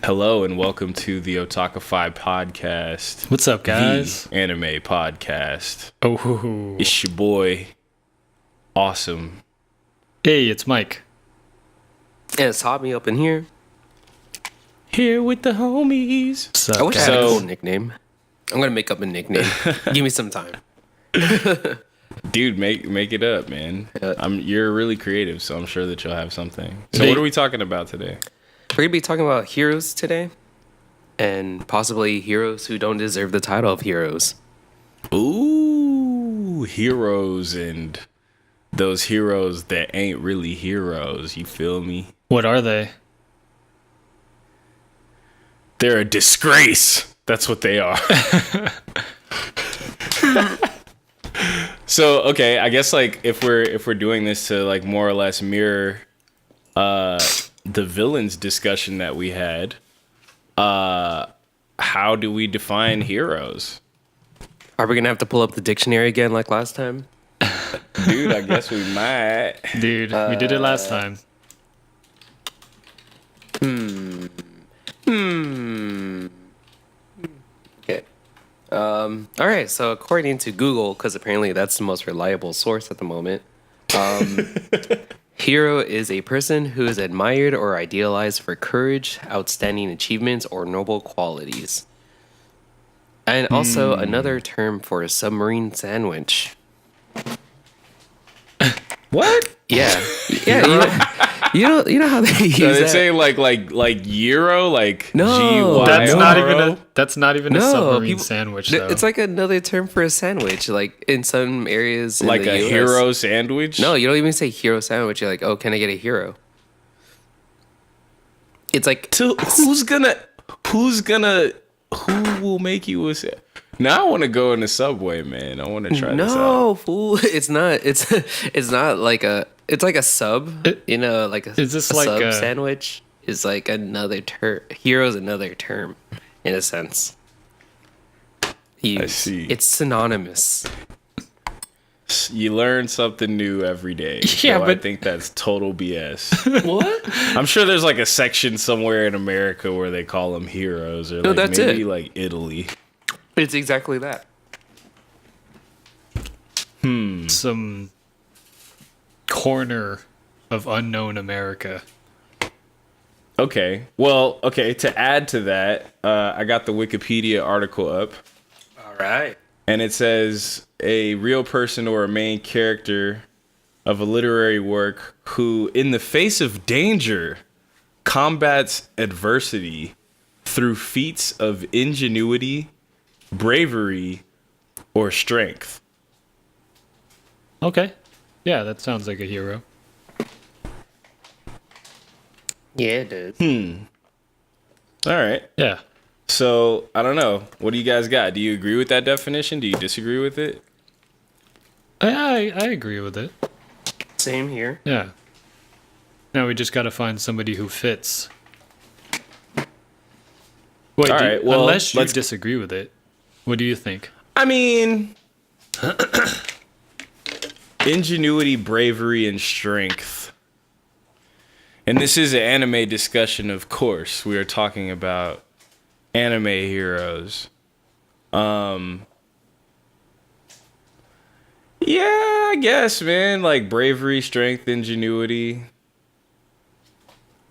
Hello and welcome to the Otakify Podcast. What's up, guys? The Anime Podcast. Oh, It's your boy, Awesome. hey, it's Mike. Yeah, it's Hobby up in here. Here with the homies. What's up, I wish I guys? had a cool nickname. I'm gonna make up a nickname. Give me some time. Dude, make it up, man. You're really creative, so I'm sure that you'll have something. So Hey. what are we talking about today? We're gonna be talking about heroes today, and possibly heroes who don't deserve the title of heroes. Ooh, heroes and those heroes that ain't really heroes. You feel me? What are they? They're a disgrace. That's what they are. So, okay, I guess like if we're doing this to like more or less mirror the villains discussion that we had, how do we define heroes? Are we gonna have to pull up the dictionary again like last time? Dude, I guess we might. Dude, we did it last time. Okay. All right. So according to Google, because apparently that's the most reliable source at the moment, hero is a person who is admired or idealized for courage, outstanding achievements, or noble qualities. And also another term for a submarine sandwich. What? Yeah, yeah. You know how they use So they that? say like euro, like No. That's GYRO? not even a No, submarine people- sandwich, though. It's like another term for a sandwich. Like in some areas, in like the a US. hero sandwich. No, you don't even say hero sandwich. You're like, oh, can I get a hero? It's like Who will make you a Now I want to go in the subway, man. I want to try this out. no fool. It's not. It's not like a. It's like a sub. Like a. Is this a like sub a- sandwich? Is like another term. Hero's another term, in a sense. I see. It's synonymous. You learn something new every day. Yeah, So I but- think that's total BS. What? I'm sure there's like a section somewhere in America where they call them heroes, or No, like that's maybe it. like Italy. It's exactly that. some corner of unknown America. Okay. Well, okay. To add to that, I got the Wikipedia article up. All right. And it says a real person or a main character of a literary work who, in the face of danger, combats adversity through feats of ingenuity, bravery, or strength. Okay. Yeah, that sounds like a hero. Yeah, it does. All right. Yeah. So, I don't know. What do you guys got? Do you agree with that definition? Do you disagree with it? I agree with it. Same here. Yeah. Now we just got to find somebody who fits. Wait, All right, well, unless you let's- disagree with it, what do you think? I mean, ingenuity, bravery, and strength. And this is an anime discussion, of course. We are talking about anime heroes. Yeah, I guess, man. Like bravery, strength, ingenuity.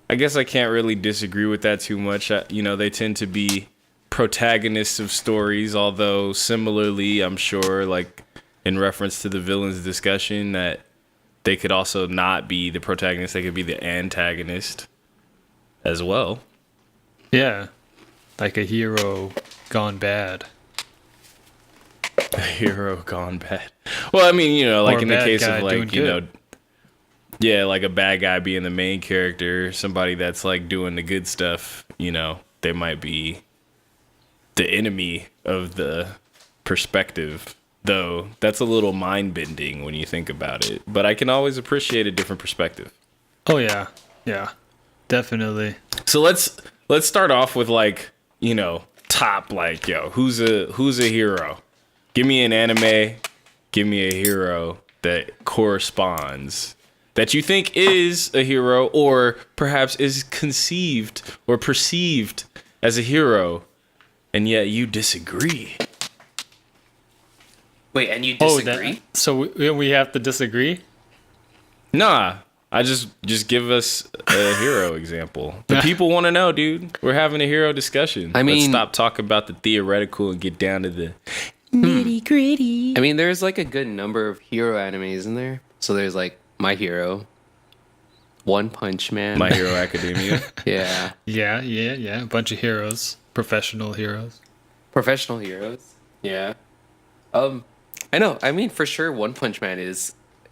I guess I can't really disagree with that too much. They tend to be protagonists of stories, although similarly, I'm sure, like in reference to the villains discussion, that they could also not be the protagonist. They could be the antagonist as well. Yeah. Like a hero gone bad. A hero gone bad. Well, I mean, like Or a in the bad case guy of like, doing good. yeah, like a bad guy being the main character, somebody that's like doing the good stuff, they might be the enemy of the perspective. Though that's a little mind bending when you think about it. But I can always appreciate a different perspective. Oh, yeah. Yeah. Definitely. So let's start off with like, top like, who's a hero? Give me an anime, give me a hero that corresponds that you think is a hero, or perhaps is conceived or perceived as a hero, and yet you disagree. Wait, and you disagree? So we have to disagree? Nah, I just give us a hero example. The people want to know, dude. We're having a hero discussion. I mean, let's stop talking about the theoretical and get down to the nitty gritty. I mean, there's like a good number of hero animes in there. So there's like My Hero, One Punch Man, My Hero Academia. Yeah. Yeah. A bunch of heroes, professional heroes. Professional heroes. Yeah. I know. I mean, for sure, One Punch Man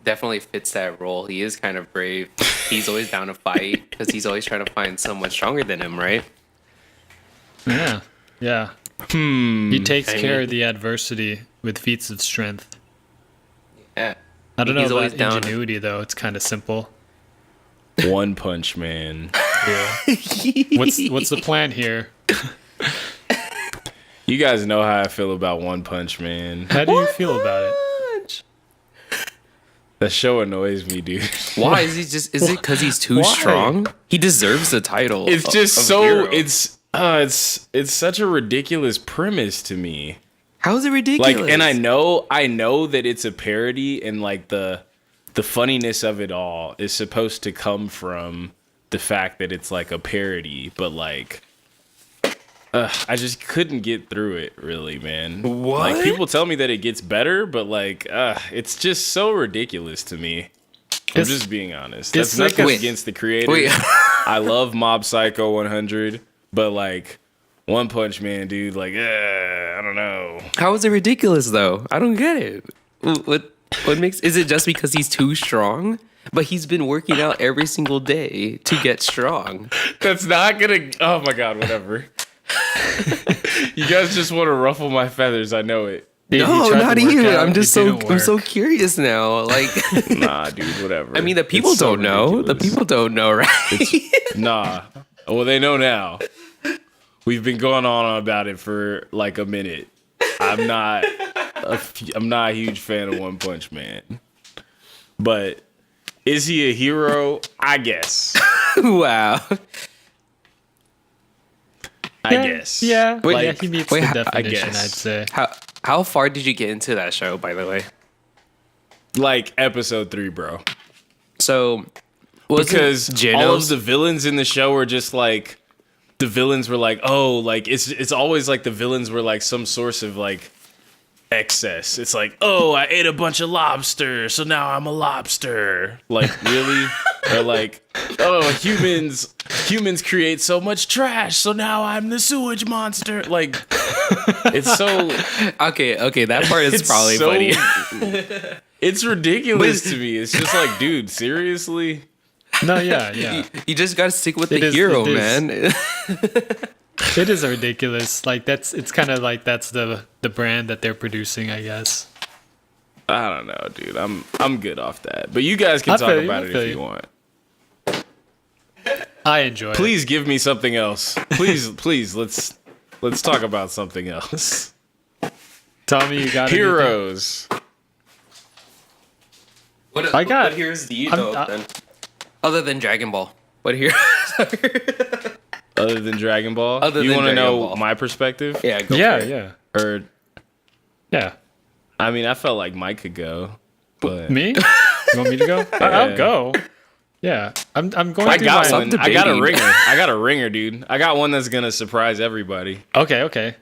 definitely fits that role. He is kind of brave. He's always down to fight because he's always trying to find someone stronger than him, right? Yeah. He takes care of the adversity with feats of strength. Yeah. I don't know He's always about down. ingenuity, though. It's kind of simple. One Punch Man. Yeah. What's the plan here? You guys know how I feel about One Punch Man. How do you feel about it? That show annoys me, dude. Why is he just? Is it because he's too Why? strong? He deserves the title. It's just of so hero. it's such a ridiculous premise to me. How is it ridiculous? Like, and I know that it's a parody, and like the funniness of it all is supposed to come from the fact that it's like a parody, but like I just couldn't get through it, really, man. What? Like, people tell me that it gets better, but like it's just so ridiculous to me. I'm It's- just being honest. it's That's like nothing Wait. against the creator. Wait. I love Mob Psycho 100, but like One Punch Man, dude, like I don't know. How is it ridiculous though? I don't get it. What makes? Is it just because he's too strong? But he's been working out every single day to get strong. That's not gonna. Oh my god, whatever. You guys just want to ruffle my feathers. I know it. He No, tried to not work even. out, I'm it just didn't I'm so work. curious now. Like, Nah, dude, whatever. I mean, the people It's so don't know. The ridiculous. people don't know, right? Nah. Well, they know now. We've been going on about it for like a minute. I'm not a huge fan of One Punch Man. But is he a hero? I guess. Wow. I guess. Yeah. Wait, Yeah, he meets wait, the I definition, guess. I'd say. How far did you get into that show, by the way? Like episode 3, bro. So, was Because it all of Genos? the villains in the show were just like, the villains were like, oh, like it's always like the villains were like some source of like excess. It's like, oh, I ate a bunch of lobster, so now I'm a lobster. Like, really? Or like, oh, humans create so much trash, so now I'm the sewage monster. Like, it's so Okay, that part is it's probably so, funny. It's ridiculous to me. It's just like, dude, seriously? No, yeah. You just gotta stick with It the is- hero, it is. man. It is ridiculous. Like it's kind of like that's the brand that they're producing, I guess. I don't know, dude. I'm good off that. But you guys can I talk feel you, about I it feel if you you. want. I enjoy it. Please give me something else. Please, let's talk about something else. Tell me you got anything? Heroes. I got- what heroes do you I'm- know then? Other than Dragon Ball. What hero? Other than Dragon Ball? Other you than want to Dragon know Ball. my perspective? Yeah, go Yeah, for it. yeah. Or Yeah. I mean, I felt like Mike could go. But Me? You want me to go? I'll go. Yeah. I'm going I through got my... one. I got a debating. ringer. I got a ringer, dude. I got one that's gonna surprise everybody. Okay.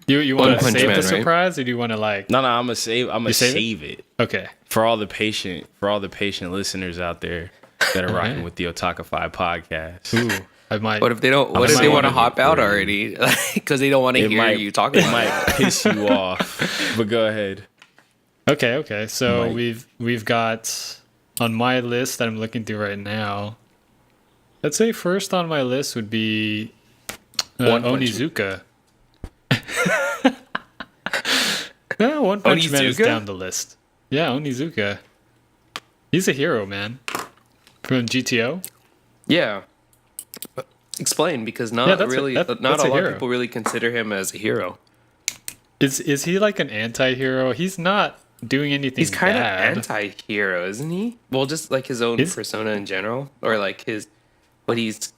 You want to Punch save Man, the right? surprise, or do you want to like? No, I'm gonna save save it? it. Okay. For all the patient listeners out there that are rocking Alright. with the Otakify podcast. Ooh, I might. What if they don't? What I if they might want to wanna hop get out through. already because they don't want to It hear might you talking? It about might piss you off. But go ahead. Okay. So Might. we've got on my list that I'm looking through right now. Let's say first on my list would be One Punch Onizuka. Yeah, One Punch Man is Onizuka? down the list. Yeah, Onizuka. He's a hero, man. From GTO. Yeah. Explain, because not Yeah, that's a- really, that's not a a lot hero. of people really consider him as a hero. Is he like an anti-hero? He's not doing anything He's kind of bad. anti-hero, isn't he? Well, just like his own persona in general, or like what he's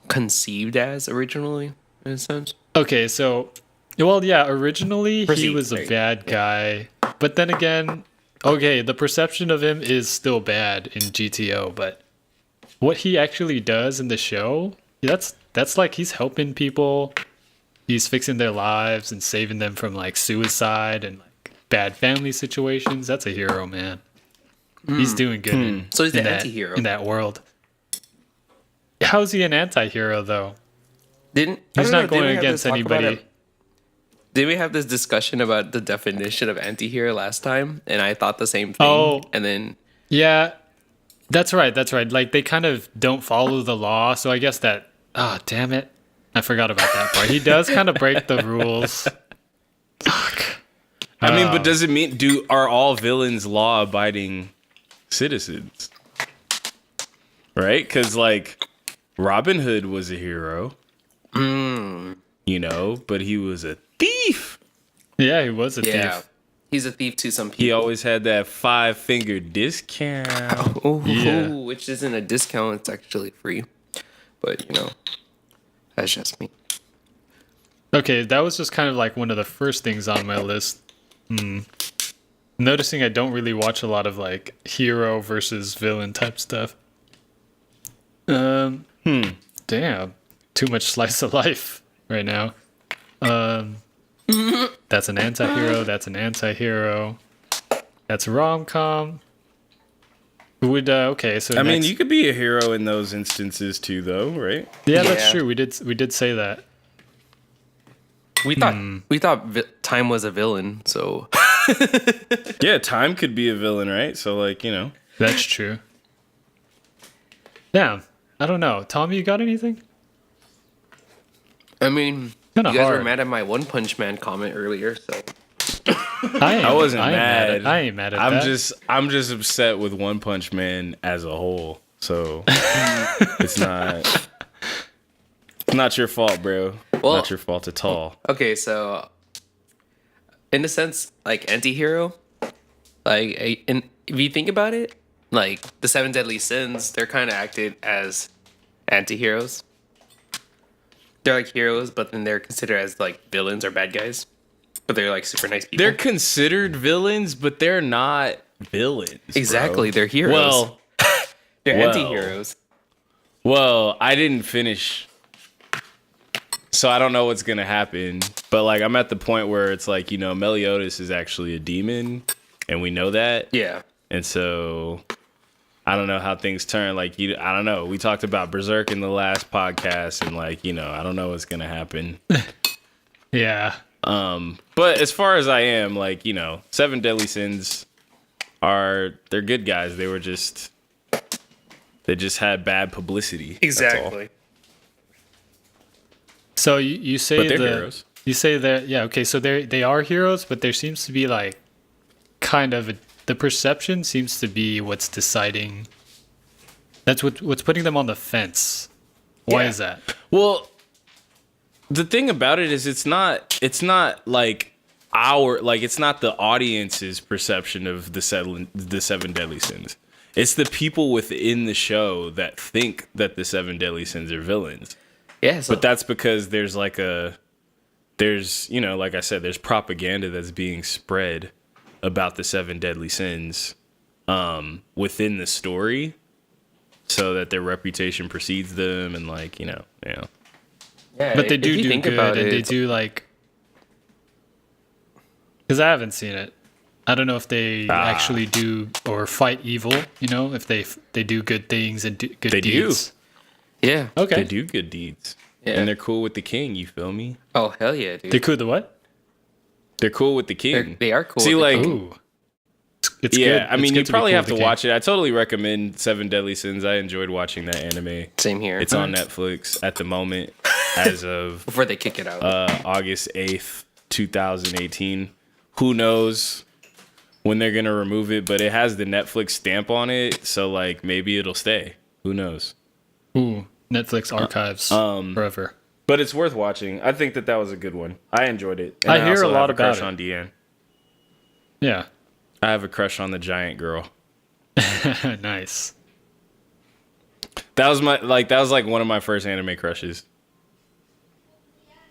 conceived as originally, in a sense. Okay, so, well, yeah, originally he Proceed, was a right. bad guy, but then again, okay, the perception of him is still bad in GTO, but what he actually does in the show, that's like he's helping people, he's fixing their lives and saving them from like suicide and like bad family situations. That's a hero, man. He's doing good So he's the that, anti-hero. in that world. How is he an anti-hero though? He's not going against anybody. Did we have this discussion about the definition of anti-hero last time? And I thought the same thing. Oh. And then Yeah, that's right. That's right. Like they kind of don't follow the law, so I guess that. Oh, damn it! I forgot about that part. He does kind of break the rules. Fuck. I mean, but does it mean are all villains law-abiding citizens? Right? Because like Robin Hood was a hero, you know, but he was a thief. Yeah, he was a yeah, thief. he's a thief to some people. He always had that 5-finger discount. Oh, Yeah. which isn't a discount; it's actually free. But that's just me. Okay, that was just kind of like one of the first things on my list. Noticing I don't really watch a lot of like hero versus villain type stuff. Damn, too much slice of life right now. That's an anti-hero. That's an anti-hero. That's a rom-com. Would okay, so I mean, next- you could be a hero in those instances too, though, right? yeah, that's Yeah. true. We did say that. We thought Time was a villain, so Yeah, time could be a villain, right? So, like, you know. That's true. Yeah, I don't know. Tom, you got anything? I mean, Kinda you guys were hard. mad at my One Punch Man comment earlier, so I wasn't ain't mad. I ain't mad at that. I'm just upset with One Punch Man as a whole. So it's not your fault, bro. Well- Not your fault at all. okay. So, in a sense, like anti-hero, like if you think about it, like the Seven Deadly Sins, they're kind of acted as anti-heroes. They're like heroes, but then they're considered as like villains or bad guys. But they're like super nice people. They're considered villains, but they're not villains. bro. exactly, they're heroes. They're well. anti-heroes. Well, I didn't finish, so I don't know what's gonna happen. But like, I'm at the point where it's like, you know, Meliodas is actually a demon, and we know that. Yeah. And so I don't know how things turn. Like, I don't know. We talked about Berserk in the last podcast, and like, you know, I don't know what's gonna happen. Yeah. But as far as I am, like, you know, Seven Deadly Sins they're good guys. They just had bad publicity. That's all. So you say But they're heroes. You say that, yeah, okay, so they are heroes, but there seems to be like kind of the perception seems to be what's deciding. That's what's putting them on the fence. Why Yeah. is that? Well, the thing about it is it's not like it's not the audience's perception of the Seven Deadly Sins. It's the people within the show that think that the Seven Deadly Sins are villains. Yeah. So But that's because there's you know, like I said, there's propaganda that's being spread about the Seven Deadly Sins within the story, so that their reputation precedes them, and like, you know. yeah, But they if do you think good, about and it, they do like. Because I haven't seen it. I don't know if they actually do or fight evil. You know, if they do good things and do good They do. deeds. Yeah. Okay. They do good deeds. Yeah. And they're cool with the king, you feel me? Oh hell yeah, dude. They could the what? They're cool with the king. They are cool. See, with the like, king. Ooh. It's yeah, good. I It's mean, good you be probably cool have with to the watch it. I totally recommend Seven Deadly Sins. I enjoyed watching that anime. Same here. It's on Netflix at the moment, as of before they kick it out. August 8th, 2018. Who knows when they're gonna remove it? But it has the Netflix stamp on it, so like maybe it'll stay. Who knows? Ooh, Netflix archives forever. But it's worth watching. I think that was a good one. I enjoyed it. And I hear also a lot have about crush it. on Deanne. Yeah. I have a crush on the giant girl. Nice. That was like one of my first anime crushes.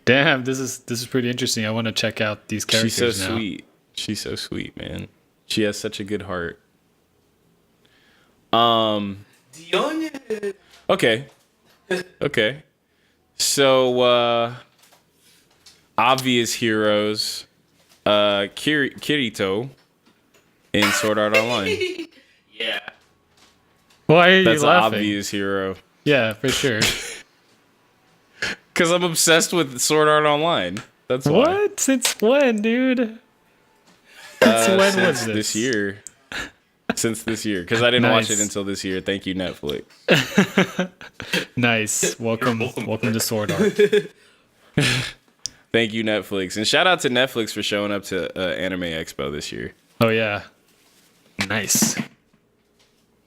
Damn, this is pretty interesting. I want to check out these characters She's so now. sweet. She's so sweet, man. She has such a good heart. Okay. Okay. So obvious heroes. Kirito in Sword Art Online. Yeah. Why are you That's an laughing? obvious hero. Yeah, for sure. Because I'm obsessed with Sword Art Online. That's why. What? Since when, dude? Since when Since was this? this year. Since this year. Because I didn't watch Nice. it until this year. Thank you, Netflix. Nice. Welcome to Sword Art. Thank you, Netflix. And shout out to Netflix for showing up to Anime Expo this year. Oh yeah. Nice.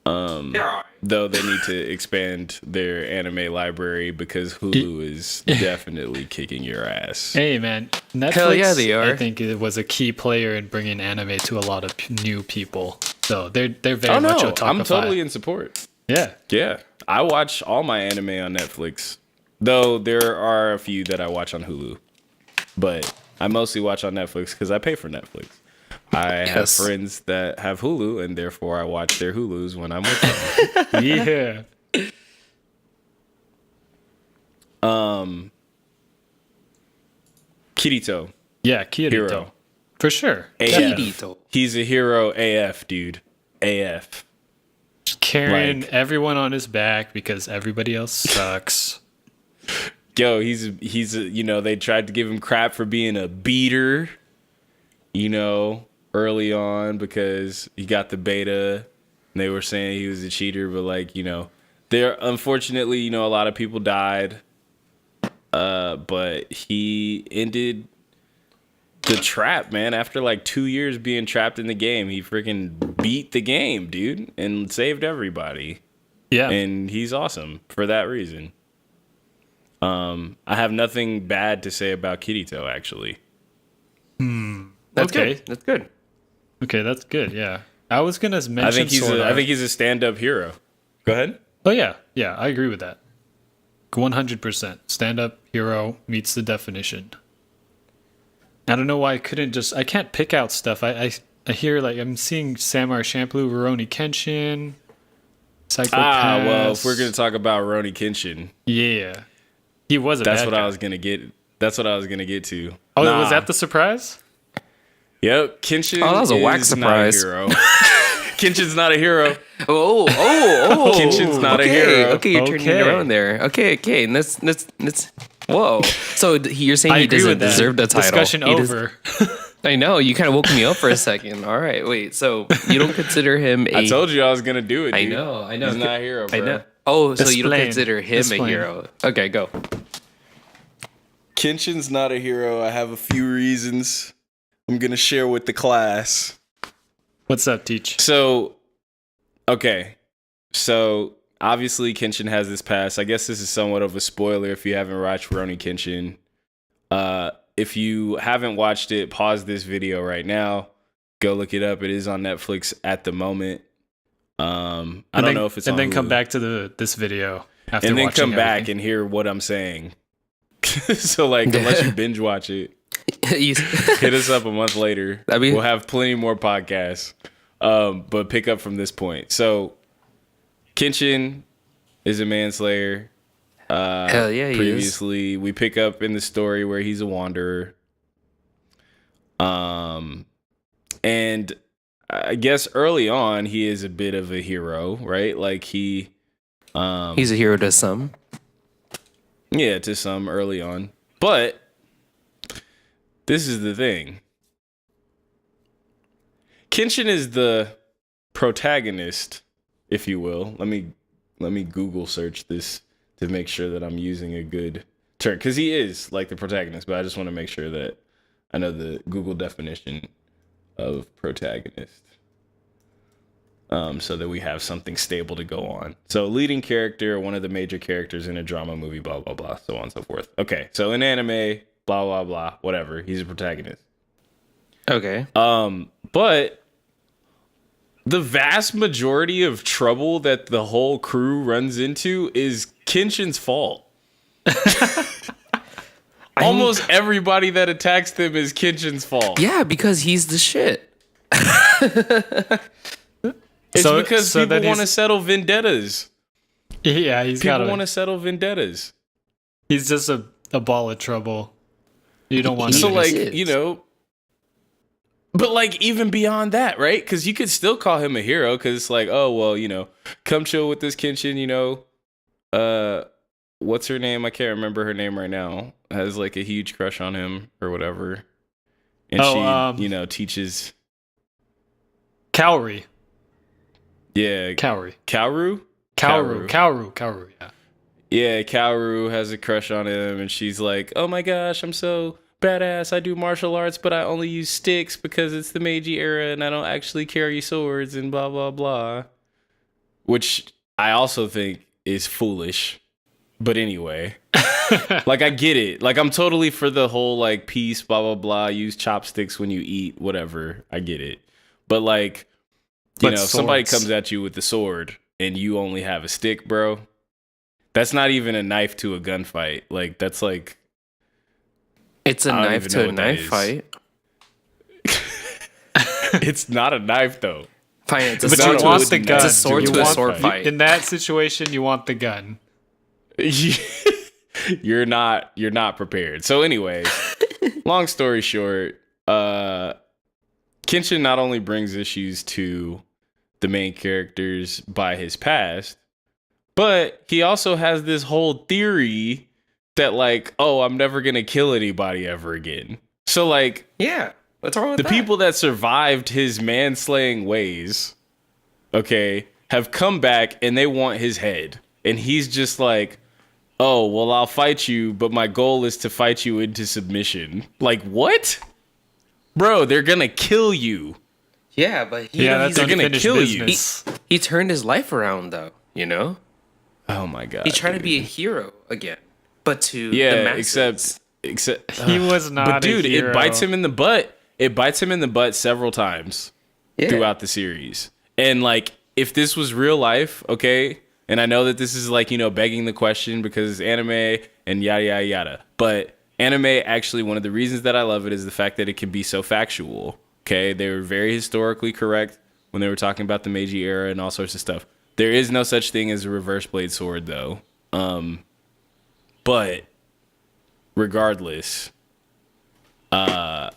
Though they need to expand their anime library because Hulu is definitely kicking your ass. Hey man, Netflix. Hell yeah, they are. I think it was a key player in bringing anime to a lot of new people. So they're very Oh much no, Otakify. I'm totally in support. Yeah. Yeah, I watch all my anime on Netflix. Though there are a few that I watch on Hulu. But I mostly watch on Netflix because I pay for Netflix. I have Yes. friends that have Hulu, and therefore I watch their Hulus when I'm with them. Yeah. Kirito, Yeah, Kirito. hero. For sure. AF. Kirito. He's a hero AF, dude. AF. Carrying Like- everyone on his back because everybody else sucks. Yo, he's you know, they tried to give him crap for being a beater, you know, early on because he got the beta. And they were saying he was a cheater, but like, you know, there unfortunately, you know, a lot of people died. But he ended the trap, man. After like 2 years being trapped in the game, he freaking beat the game, dude, and saved everybody. Yeah. And he's awesome for that reason. I have nothing bad to say about Kirito, actually. That's Okay. good. That's good. Okay, that's good. Yeah. I was gonna mention I think Sword Art. he's a stand-up hero. Go ahead. Oh yeah, yeah, I agree with that. 100%. Stand-up hero meets the definition. I don't know why I can't pick out stuff. I hear like I'm seeing Samurai Champloo, Rurouni Kenshin, Psychopath. Well, if we're gonna talk about Rurouni Kenshin, yeah, he was a that's bad what guy. I was gonna get. That's what I was gonna get to. Oh, Nah. was that the surprise? Yep, Kenshin. Oh, that was a whack is surprise. Not a hero. Kenshin's not a hero. Oh. Kenshin's not a okay. hero. Okay, you're turning Okay. it around there. Okay. And let's. Whoa. So you're saying I he agree doesn't with that. deserve the title? Discussion He does- over. I know. You kind of woke me up for a second. All right. Wait. So you don't consider him a? I told you I was gonna do it. I Dude. know. He's not a hero, bro. I know. Oh, so you don't Explain. consider him Explain. a hero? Okay, go. Kenshin's not a hero. I have a few reasons I'm gonna share with the class. What's up, Teach? So, okay. So, obviously, Kenshin has this past. I guess this is somewhat of a spoiler if you haven't watched Rurouni Kenshin. If you haven't watched it, pause this video right now. Go look it up. It is on Netflix at the moment. I don't know if it's and on then come Hulu. back to this video after And then watching come back everything. and hear what I'm saying. So, like, unless you binge watch it, You- hit us up a month later. I mean- We'll have plenty more podcasts. But pick up from this point. So Kenshin is a manslayer. Hell yeah, he is. Previously, we pick up in the story where he's a wanderer. And I guess early on he is a bit of a hero, right? Like he He's a hero to some. yeah, to some early on. But this is the thing. Kenshin is the protagonist, if you will. Let me Google search this to make sure that I'm using a good term, because he is like the protagonist, but I just want to make sure that I know the Google definition of protagonist, so that we have something stable to go on. So leading character, one of the major characters in a drama, movie, blah blah blah, so on and so forth. Okay, so in anime, blah blah blah, whatever, he's a protagonist. Okay. But the vast majority of trouble that the whole crew runs into is Kenshin's fault. Almost everybody that attacks them is Kenshin's fault. Yeah, because he's the shit. It's because people want to settle vendettas. Yeah, people want to settle vendettas. He's just a ball of trouble. You don't want to. So like, you know, but like even beyond that, right? Because you could still call him a hero because it's like, oh well, you know, come chill with this Kenshin, you know. What's her name? I can't remember her name right now. Has like a huge crush on him or whatever, and she, you know, teaches. Kaori. Yeah, Kaori. Kaoru. Yeah. Yeah, Kaoru has a crush on him, and she's like, "Oh my gosh, I'm so badass. I do martial arts, but I only use sticks because it's the Meiji era, and I don't actually carry swords and blah blah blah." Which I also think is foolish. But anyway, like I get it. Like I'm totally for the whole like peace, blah blah blah. Use chopsticks when you eat, whatever. I get it. But like, you know, if somebody comes at you with the sword and you only have a stick, bro. That's not even a knife to a gunfight. Like that's like, it's a knife to a knife fight. It's not a knife though. Fine, but you want the gun. It's a sword to a sword fight. In that situation, you want the gun. You're not prepared. So anyways, long story short, Kenshin not only brings issues to the main characters by his past, but he also has this whole theory that like, oh, I'm never gonna kill anybody ever again. So like, yeah, what's wrong with the that? people that survived his manslaying ways, okay, have come back and they want his head, and he's just like, oh, well, I'll fight you, but my goal is to fight you into submission. Like, what? Bro, they're gonna kill you. Yeah, but they're gonna kill business. He turned his life around, though, you know? Oh, my God. He tried to be a hero again, but to the masses. except he was not but dude, a hero. it bites him in the butt. It bites him in the butt several times throughout the series. And, like, if this was real life, okay... And I know that this is like, you know, begging the question because it's anime and yada, yada, yada. But anime, actually, one of the reasons that I love it is the fact that it can be so factual. Okay. They were very historically correct when they were talking about the Meiji era and all sorts of stuff. There is no such thing as a reverse blade sword, though. But regardless, yeah,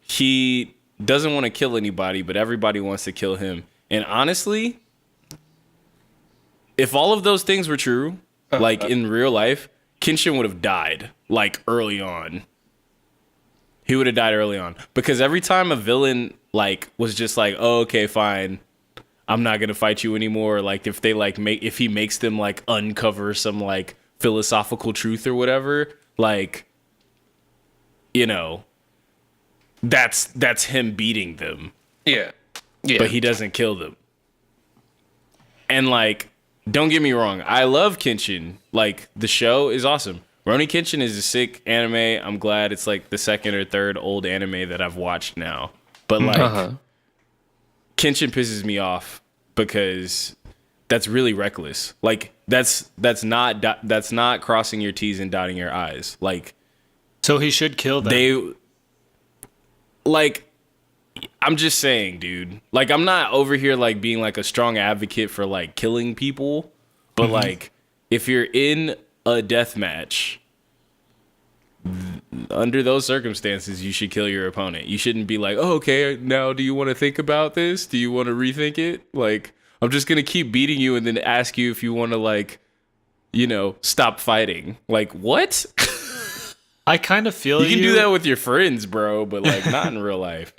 he doesn't want to kill anybody, but everybody wants to kill him. And honestly, if all of those things were true, like in real life, Kenshin would have died like early on. He would have died early on because every time a villain like was just like, oh, okay, fine, I'm not gonna fight you anymore. Like if they like if he makes them like uncover some like philosophical truth or whatever, like, you know, that's him beating them. Yeah. Yeah. But he doesn't kill them. And like, don't get me wrong, I love Kenshin. Like, the show is awesome. Rurouni Kenshin is a sick anime. I'm glad it's like the second or third old anime that I've watched now. But like, Kenshin pisses me off because that's really reckless. Like, that's not crossing your T's and dotting your I's. Like, so he should kill them. I'm just saying, dude. Like, I'm not over here, like, being, like, a strong advocate for, like, killing people. But, like, if you're in a death match, under those circumstances, you should kill your opponent. You shouldn't be like, oh, okay, now do you want to think about this? Do you want to rethink it? Like, I'm just going to keep beating you and then ask you if you want to, like, you know, stop fighting. Like, what? I kind of feel you can do that with your friends, bro, but, like, not in real life.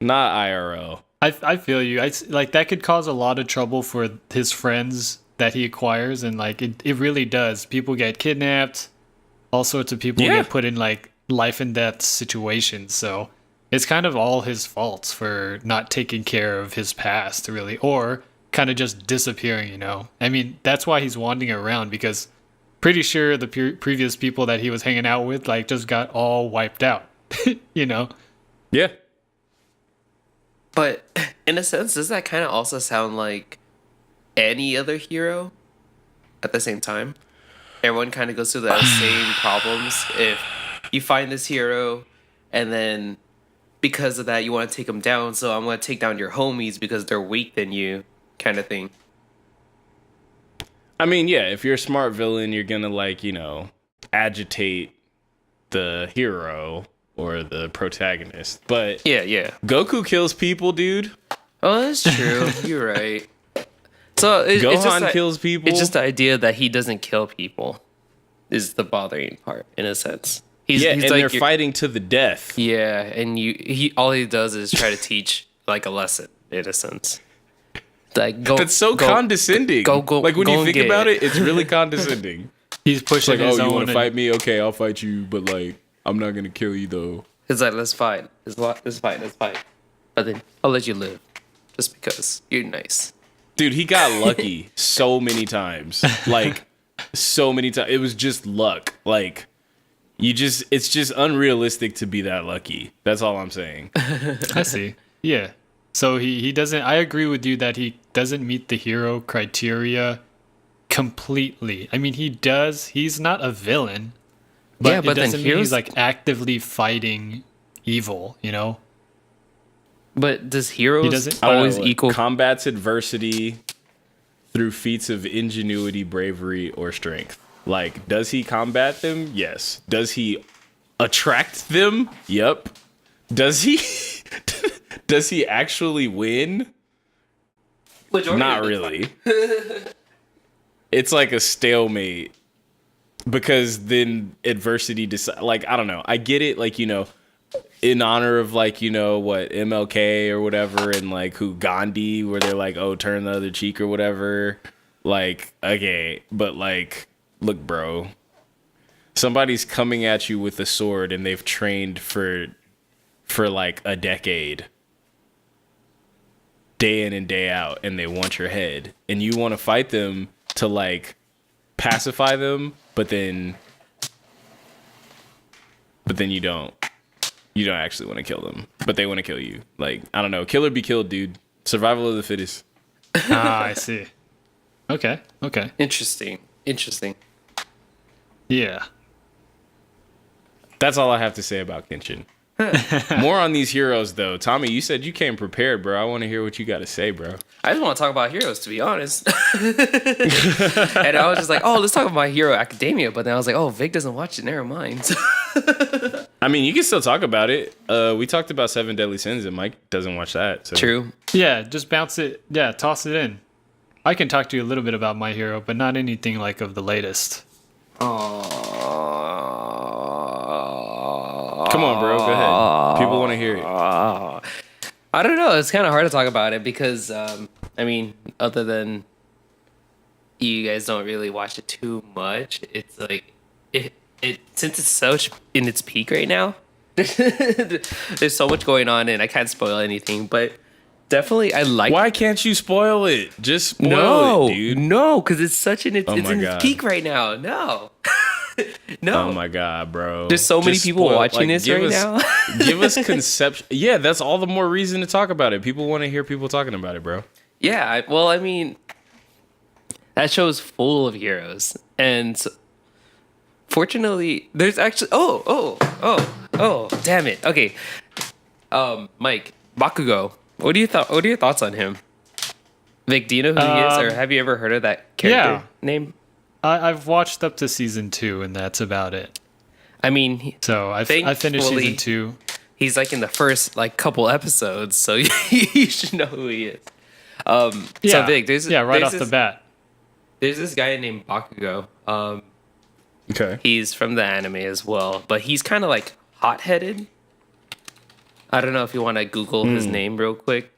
Not IRL. I feel you. Like that could cause a lot of trouble for his friends that he acquires, and like it really does. People get kidnapped, all sorts of people get put in like life and death situations. So it's kind of all his faults for not taking care of his past, really, or kind of just disappearing. You know, I mean, that's why he's wandering around because pretty sure the previous people that he was hanging out with like just got all wiped out. You know. Yeah. But in a sense, does that kind of also sound like any other hero at the same time? Everyone kind of goes through the same problems. If you find this hero, and then because of that, you want to take them down, so I'm going to take down your homies because they're weak than you, kind of thing. I mean, yeah, if you're a smart villain, you're gonna like, you know, agitate the hero or the protagonist. But Yeah. Goku kills people, dude. Oh, that's true. You're right. So Gohan kills people. It's just the idea that he doesn't kill people is the bothering part, in a sense. He's and like, they're fighting to the death. Yeah, and he all he does is try to teach like a lesson, in a sense. Like That's so condescending. Go, like when go you and think get about it, it's really condescending. He's It's pushing like, his oh, own. you want to fight me? Okay, I'll fight you, but like, I'm not gonna kill you though. It's like, let's fight. Let's fight. But then I'll let you live, just because you're nice. Dude, he got lucky so many times. Like, so many times. It was just luck. Like, it's just unrealistic to be that lucky. That's all I'm saying. I see. Yeah. So he doesn't. I agree with you that he doesn't meet the hero criteria completely. I mean, he does. He's not a villain. But Yeah, but it then doesn't mean he's like actively fighting evil. You know. But does heroes doesn't- always Like, equal? combats adversity through feats of ingenuity, bravery, or strength. Like, does he combat them? Yes. Does he attract them? Yep. Does he does he actually win? Not really. It's like a stalemate because then adversity like, I don't know. I get it, like, you know, in honor of, like, you know, what, MLK or whatever, and like who Gandhi, where they're like, oh, turn the other cheek or whatever. Like, okay, but like, look, bro, somebody's coming at you with a sword and they've trained for like a decade, day in and day out, and they want your head, and you want to fight them to like pacify them, but then you don't actually want to kill them, but they want to kill you. Like, I don't know, kill or be killed, dude. Survival of the fittest. I see. Okay. Interesting. Yeah. That's all I have to say about Kenshin. More on these heroes, though. Tommy, you said you came prepared, bro. I want to hear what you got to say, bro. I just want to talk about heroes, to be honest. And I was just like, oh, let's talk about My Hero Academia. But then I was like, oh, Vic doesn't watch it. Never mind. I mean, you can still talk about it. We talked about Seven Deadly Sins, and Mike doesn't watch that. So. True. Yeah. Just bounce it. Yeah. Toss it in. I can talk to you a little bit about My Hero, but not anything like of the latest. Come on, bro. Go ahead. People want to hear it. I don't know. It's kind of hard to talk about it because, I mean, other than you guys don't really watch it too much, it's like it since it's so in its peak right now. There's so much going on, and I can't spoil anything. But definitely, I like. Why can't you spoil it? Just spoil it, dude. No, because it's such in its Oh it's my in God. its peak right now. No. No. Oh my god, bro. There's so many Just people watching this give right us- now. Give us conception. Yeah, that's all the more reason to talk about it. People want to hear people talking about it, bro. Yeah, well, I mean, that show is full of heroes, and fortunately, there's actually oh, damn it. Okay, Mike, Bakugo. What are your thoughts on him? Vic, do you know who he is, or have you ever heard of that character name? I've watched up to season 2, and that's about it. I mean, So I finished Thankfully- season 2. he's like in the first like couple episodes, so you should know who he is. So Vic, right off the bat. There's this guy named Bakugo. Okay. He's from the anime as well, but he's kind of like hot-headed. I don't know if you want to Google his name real quick,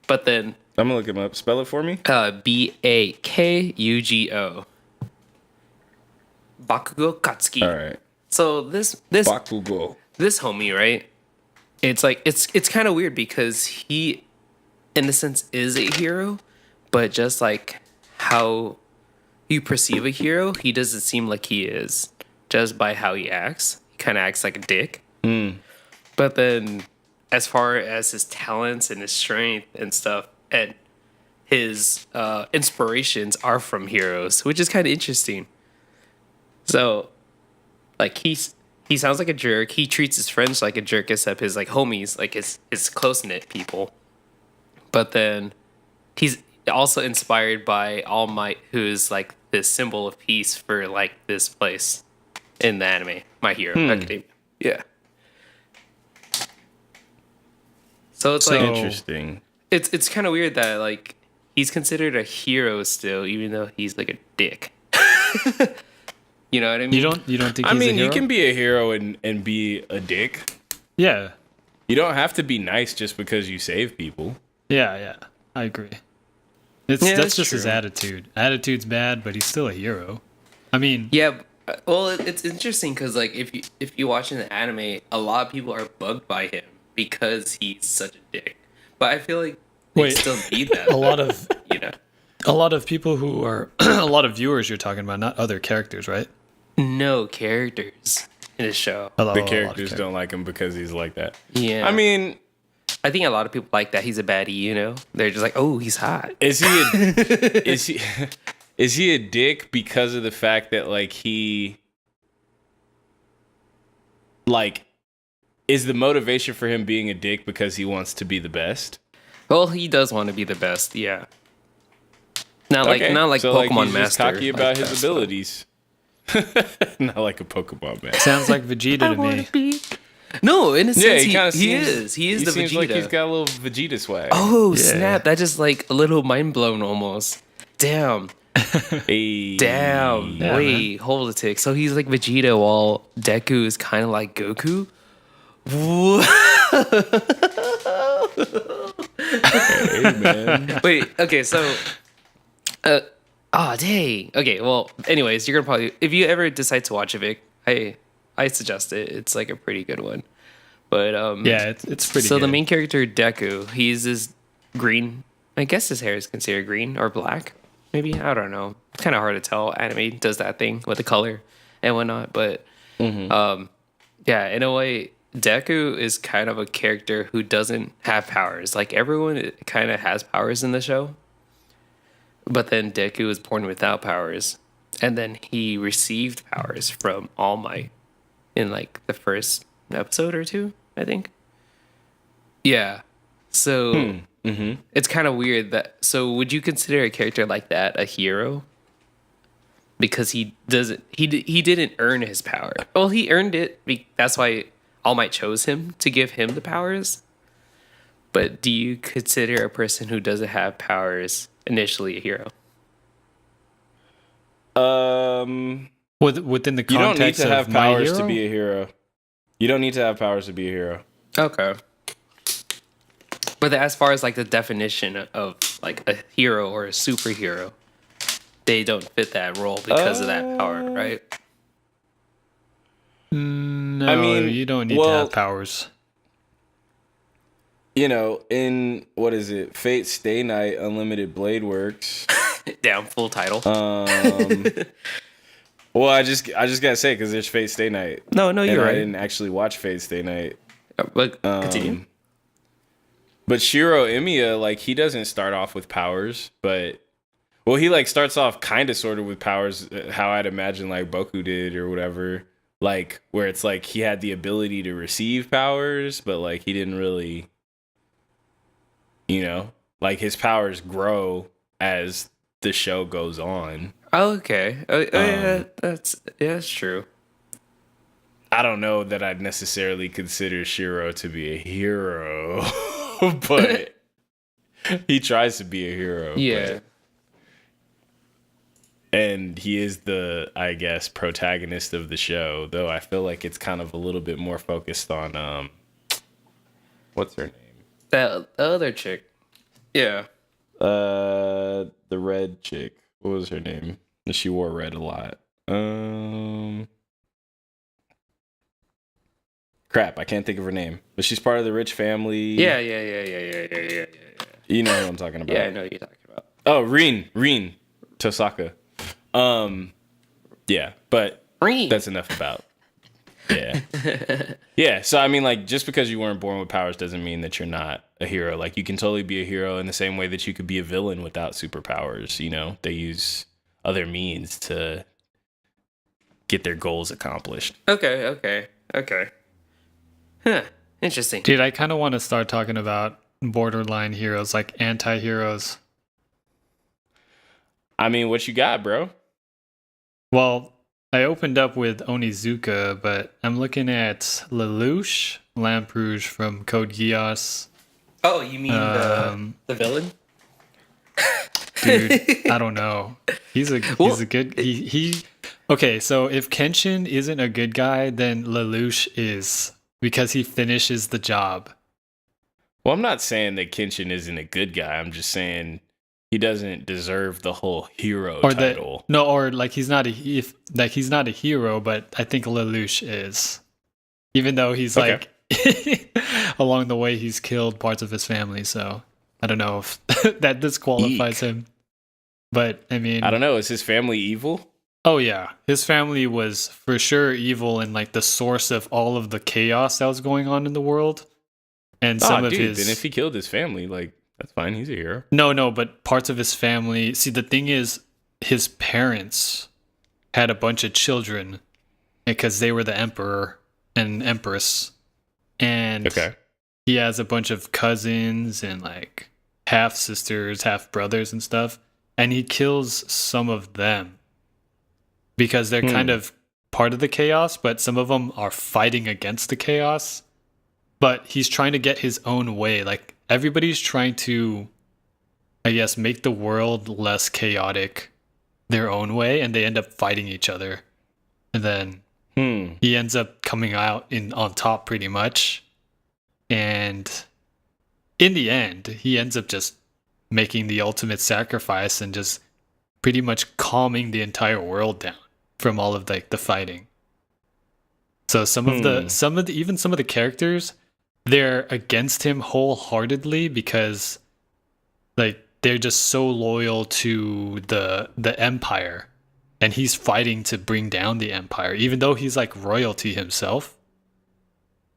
but then I'm gonna look him up. Spell it for me. Bakugo. Bakugo Katsuki. All right. So this Bakugo. this homie, right? It's like it's kind of weird because he, in a sense, is a hero, but just like how you perceive a hero, he doesn't seem like he is just by how he acts. He kind of acts like a dick. But then as far as his talents and his strength and stuff, and his inspirations are from heroes, which is kind of interesting. So, like he sounds like a jerk. He treats his friends like a jerk, except his like homies, like his close knit people. But then he's also inspired by All Might, who is like this symbol of peace for like this place in the anime, My Hero Academia. Yeah. So it's like interesting. It's kind of weird that like he's considered a hero still, even though he's like a dick. You know what I mean? You don't think I he's a mean, hero? you can be a hero and be a dick. Yeah. You don't have to be nice just because you save people. Yeah. I agree. That's just his true. attitude. Attitude's bad, but he's still a hero. I mean, Yeah. Well, it's interesting because like if you watch in the anime, a lot of people are bugged by him because he's such a dick. But I feel like they Wait. still need that. a lot of You know. a lot of people who are a lot of viewers you're talking about, not other characters, right? No characters in the show. The characters don't like him because he's like that. Yeah. I mean, I think a lot of people like that he's a baddie, you know? They're just like, oh, he's hot. is he a dick because of the fact that like he like is the motivation for him being a dick because he wants to be the best? Well, he does want to be the best, yeah. Not like so, Pokemon he's Master. just cocky about like his that. abilities. Not like a Pokemon man. Sounds like Vegeta to me. No, in a sense, he kind of he is. He is the seems Vegeta. like he's got a little Vegeta swag. Oh, Yeah. snap. That just like a little mind blown almost. Damn. Hey. Damn. Yeah, Wait, hold a tick. So he's like Vegeta while Deku is kind of like Goku? Hey, man. Wait, okay, so dang. Okay, well, anyways, you're gonna probably if you ever decide to watch a Vic, I suggest it. It's like a pretty good one. But Yeah, it's pretty so good. the main character Deku, he's this green. I guess his hair is considered green or black. Maybe I don't know. It's kind of hard to tell. Anime does that thing with the color and whatnot. But yeah, in a way, Deku is kind of a character who doesn't have powers. Like everyone kind of has powers in the show, but then Deku was born without powers, and then he received powers from All Might in like the first episode or two, I think. Yeah. So it's kind of weird that. So would you consider a character like that a hero? Because he doesn't. He didn't earn his power. Well, he earned it. That's why All Might chose him to give him the powers. But do you consider a person who doesn't have powers initially a hero? Within the You don't need context to have of My powers to Hero? be a hero. You don't need to have powers to be a hero. Okay. But as far as like the definition of like a hero or a superhero, they don't fit that role because of that power, right? No, I mean, you don't need to well- have powers. You know, in what is it? Fate Stay Night Unlimited Blade Works. Damn, full title. Well, I just gotta say because there's Fate Stay Night. no, And you're I right. didn't actually watch Fate Stay Night. But continue. But Shiro Emiya, like he doesn't start off with powers, but well, he like starts off kind of sort of with powers, how I'd imagine like Boku did or whatever. Like where it's like he had the ability to receive powers, but like he didn't really, you know, like his powers grow as the show goes on. Oh, okay. Yeah, that's true. I don't know that I'd necessarily consider Shiro to be a hero, but he tries to be a hero. Yeah. but- and he is the, I guess, protagonist of the show, though I feel like it's kind of a little bit more focused on, what's her name? That other chick. Yeah. The red chick. What was her name? She wore red a lot. Crap, I can't think of her name. But she's part of the rich family. Yeah. You know what I'm talking about. Yeah, I know what you're talking about. Oh, Rin Tosaka. Yeah, but Rin. that's enough about Yeah. Yeah. So, I mean, like, just because you weren't born with powers doesn't mean that you're not a hero. Like, you can totally be a hero in the same way that you could be a villain without superpowers. You know, they use other means to get their goals accomplished. Okay. Huh. Interesting. Dude, I kind of want to start talking about borderline heroes, like anti-heroes. I mean, what you got, bro? Well, I opened up with Onizuka, but I'm looking at Lelouch, Lamperouge from Code Geass. Oh, you mean the villain? Dude, I don't know. He's a good he. Okay, so if Kenshin isn't a good guy, then Lelouch is, because he finishes the job. Well, I'm not saying that Kenshin isn't a good guy. I'm just saying he doesn't deserve the whole hero title. Or like he's not a hero, but I think Lelouch is. Even though he's like along the way he's killed parts of his family, so I don't know if that disqualifies him. But I mean, I don't know, is his family evil? Oh yeah, his family was for sure evil and like the source of all of the chaos that was going on in the world. And some of his. Then if he killed his family, like, that's fine. He's a hero. No, but parts of his family. See, the thing is, his parents had a bunch of children because they were the emperor and empress, and he has a bunch of cousins and like half sisters, half brothers, and stuff. And he kills some of them because they're kind of part of the chaos, but some of them are fighting against the chaos. But he's trying to get his own way. Like, everybody's trying to, I guess, make the world less chaotic their own way, and they end up fighting each other. And then he ends up coming out on top pretty much. And in the end, he ends up just making the ultimate sacrifice and just pretty much calming the entire world down from all of the fighting. So some of the characters, they're against him wholeheartedly because like they're just so loyal to the empire, and he's fighting to bring down the empire even though he's like royalty himself.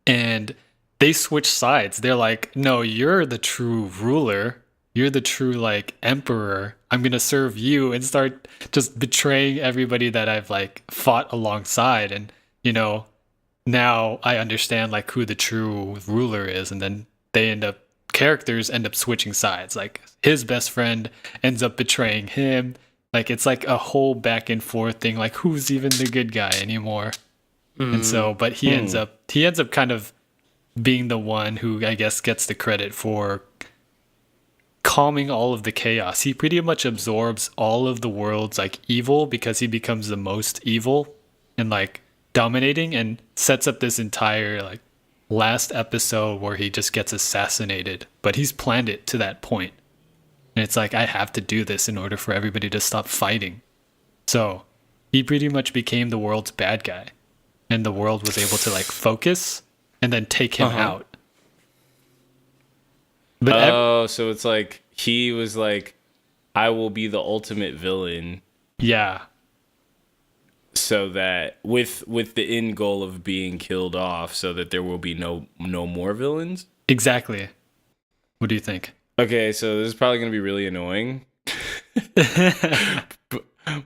And they switch sides. They're like, no, you're the true ruler, you're the true like emperor, I'm gonna serve you, and start just betraying everybody that I've like fought alongside. And you know, now I understand like who the true ruler is. And then characters end up switching sides. Like his best friend ends up betraying him. Like it's like a whole back and forth thing. Like who's even the good guy anymore? And so, but he ends up kind of being the one who I guess gets the credit for calming all of the chaos. He pretty much absorbs all of the world's like evil because he becomes the most evil and like dominating, and sets up this entire like last episode where he just gets assassinated, but he's planned it to that point. And it's like, I have to do this in order for everybody to stop fighting. So he pretty much became the world's bad guy, and the world was able to like focus and then take him out. But so it's like he was like, I will be the ultimate villain. Yeah. So that with the end goal of being killed off, so that there will be no more villains. Exactly. What do you think? Okay, so this is probably going to be really annoying.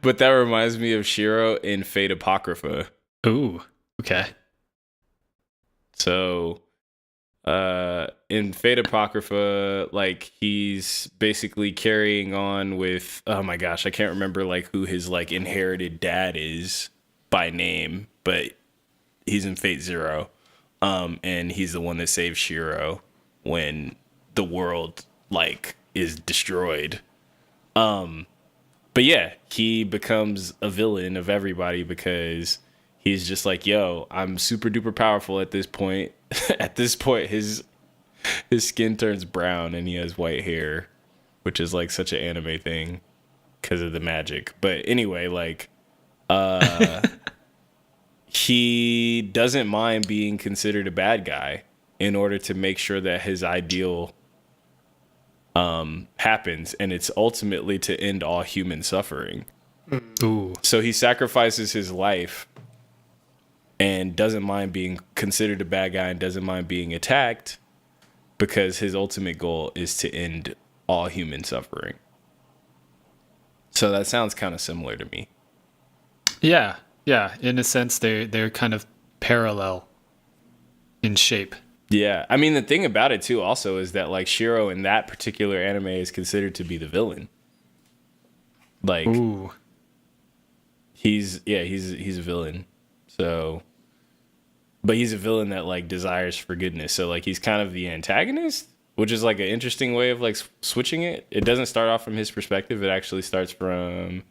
but that reminds me of Shiro in Fate Apocrypha. Ooh, okay. So in Fate Apocrypha, like he's basically carrying on with, oh my gosh, I can't remember like who his like inherited dad is by name, but he's in Fate Zero. And he's the one that saves Shiro when the world like is destroyed. But yeah, he becomes a villain of everybody because he's just like, yo, I'm super duper powerful at this point. At this point, his skin turns brown and he has white hair, which is like such an anime thing because of the magic. But anyway, like, he doesn't mind being considered a bad guy in order to make sure that his ideal happens, and it's ultimately to end all human suffering. Ooh. So he sacrifices his life and doesn't mind being considered a bad guy and doesn't mind being attacked because his ultimate goal is to end all human suffering. So that sounds kind of similar to me. Yeah. In a sense, they're kind of parallel in shape. Yeah, I mean the thing about it too also is that like Shiro in that particular anime is considered to be the villain. Like Ooh. he's a villain. So but he's a villain that like desires forgiveness. So like he's kind of the antagonist, which is like an interesting way of like switching it. It doesn't start off from his perspective. It actually starts from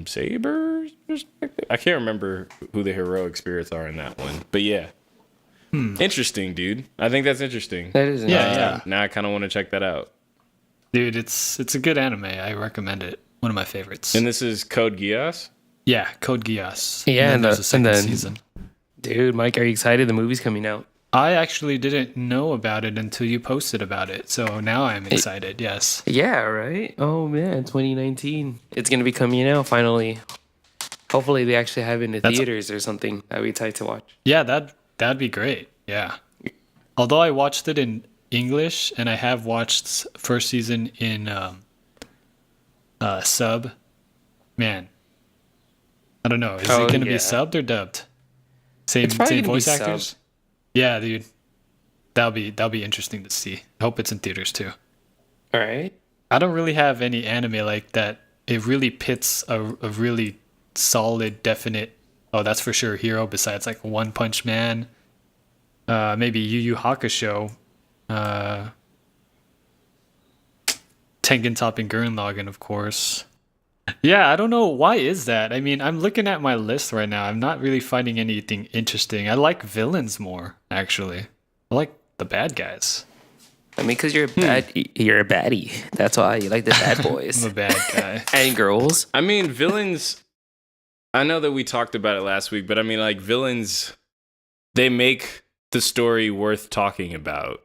Saber's perspective. I can't remember who the heroic spirits are in that one, but yeah, interesting, dude. I think that's interesting. That is Yeah. Now I kind of want to check that out. Dude, it's a good anime. I recommend it. One of my favorites. And this is Code Geass. Yeah, Code Geass. Yeah, and then there's a second and then- season. Dude, Mike, are you excited? The movie's coming out. I actually didn't know about it until you posted about it, so now I'm excited. Yes. Yeah, right? Oh, man, 2019. It's going to be coming out finally. Hopefully they actually have it in the theaters or something. That'd be tight to watch. Yeah, that'd be great. Yeah. Although I watched it in English and I have watched first season in sub, man, I don't know. Is it going to be subbed or dubbed? Same probably gonna voice be actors. subbed. Yeah, dude. That'll be interesting to see. I hope it's in theaters too. All right. I don't really have any anime like that. It really pits a really solid, definite. Oh, that's for sure hero. Besides like One Punch Man, maybe Yu Yu Hakusho, Tengen Toppa Gurren Lagann, of course. Yeah, I don't know. Why is that? I mean, I'm looking at my list right now. I'm not really finding anything interesting. I like villains more, actually. I like the bad guys. I mean, because you're a baddie. That's why you like the bad boys. I'm a bad guy. And girls. I mean, villains. I know that we talked about it last week, but I mean, like villains, they make the story worth talking about.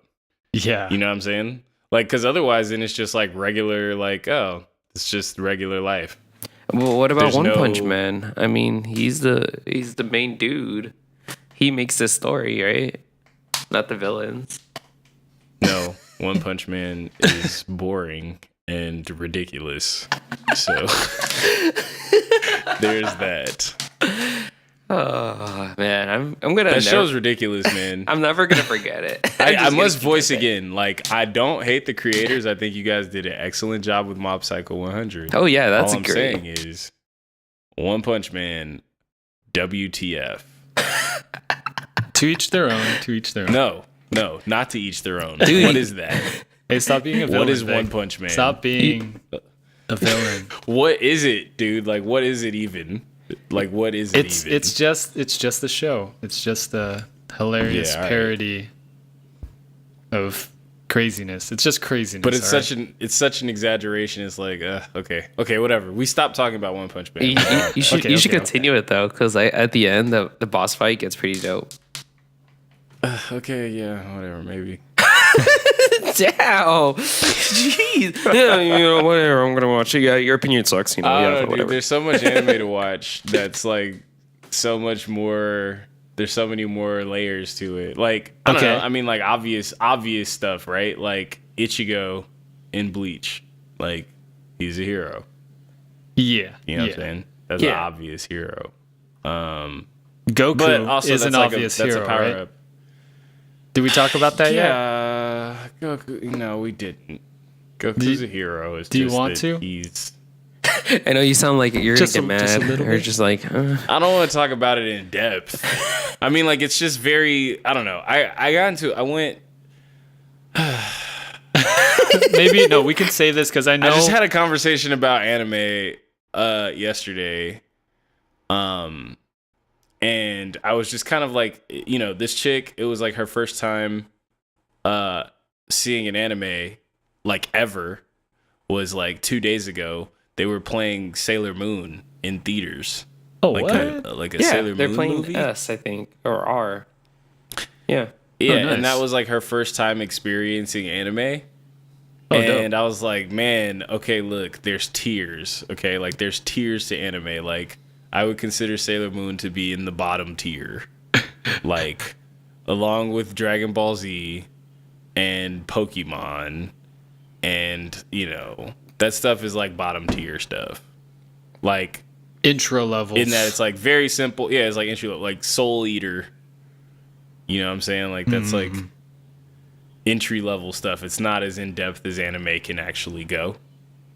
Yeah. You know what I'm saying? Like, because otherwise, then it's just like regular, like, oh, it's just regular life. Well, what about There's One no- Punch Man? I mean, he's the main dude. He makes the story, right? Not the villains. No, One Punch Man is boring and ridiculous. So there's that. Oh man, I'm gonna. That show's ridiculous, man. I'm never gonna forget it. I must voice again. Like, I don't hate the creators. I think you guys did an excellent job with Mob Psycho 100. Oh yeah, that's All I'm great. saying is, One Punch Man, WTF? To each their own. To each their own. No, not to each their own. Dude. What is that? Hey, stop being a villain. What is Vic. One Punch Man? Stop being a villain. What is it, dude? Like, what is it even? Like, what is it even? It's just a show. It's just a hilarious Yeah, all right. parody of craziness. It's just craziness. But it's all such an exaggeration. It's like, okay, whatever. We stopped talking about One Punch Man. You should Okay. continue it though, because at the end the boss fight gets pretty dope. Okay, yeah, whatever, maybe. Damn, jeez. Yeah, whatever. I'm gonna watch it. Yeah, your opinion sucks. I don't know, dude. Whatever. There's so much anime to watch that's like so much more. There's so many more layers to it. Like, I don't know. I mean, like obvious stuff, right? Like Ichigo in Bleach. Like, he's a hero. Yeah. You know what I'm saying? That's an obvious hero. Goku But also is that's an like obvious that's hero, a power right? up. Did we talk about that yet? Yeah, Goku. No, we didn't. Goku's a hero. It's do you just want that to? He's. I know you sound like you're Just gonna a- get just a mad little or bit. just like. I don't want to talk about it in depth. I mean, like it's just very. I don't know. I went. Maybe no. We can say this because I know. I just had a conversation about anime yesterday. And I was just kind of like, you know, this chick, it was like her first time seeing an anime like ever was like 2 days ago. They were playing Sailor Moon in theaters. oh, Like what? a Sailor they're Moon playing movie. S, I think, or R. Yeah. Yeah, nice. and that was like her first time experiencing anime. Oh, And dope. I was like, man, okay, look, there's tiers. Okay, like there's tiers to anime. Like I would consider Sailor Moon to be in the bottom tier. Like, along with Dragon Ball Z and Pokemon and, you know, that stuff is like bottom tier stuff. Like, intro levels. in that it's like very simple. Yeah, it's like intro level, like Soul Eater. You know what I'm saying? Like, that's like entry level stuff. It's not as in depth as anime can actually go.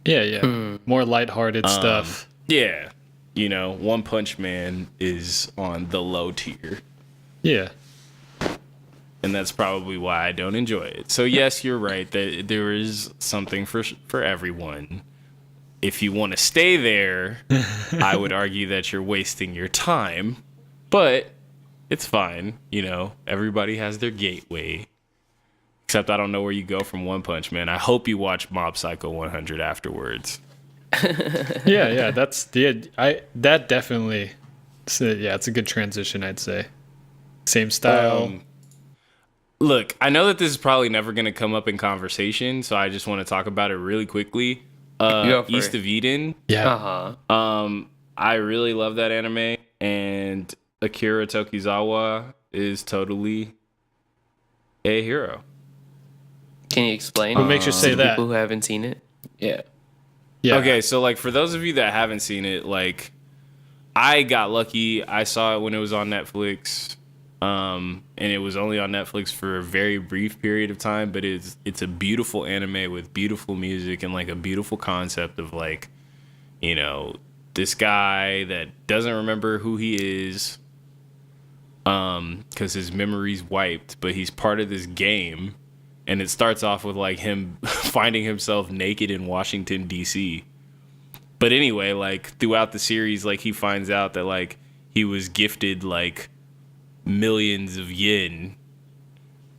Yeah. More lighthearted stuff. Yeah. You know, One Punch Man is on the low tier. Yeah. And that's probably why I don't enjoy it. So yes, you're right that there is something for everyone. If you want to stay there, I would argue that you're wasting your time. But it's fine, you know. Everybody has their gateway. Except I don't know where you go from One Punch Man. I hope you watch Mob Psycho 100 afterwards. Yeah, that's that definitely. It's a good transition, I'd say. Same style. Look, I know that this is probably never going to come up in conversation, so I just want to talk about it really quickly. East of Eden. Yeah. I really love that anime, and Akira Tokizawa is totally a hero. Can you explain? What makes you say to that? people who haven't seen it? Yeah. Yeah. Okay, so like for those of you that haven't seen it, like I got lucky. I saw it when it was on Netflix. And it was only on Netflix for a very brief period of time, but it's a beautiful anime with beautiful music and like a beautiful concept of like, you know, this guy that doesn't remember who he is, because his memory's wiped, but he's part of this game, and it starts off with like him finding himself naked in Washington D.C. But anyway, like throughout the series, like he finds out that like he was gifted like millions of yen,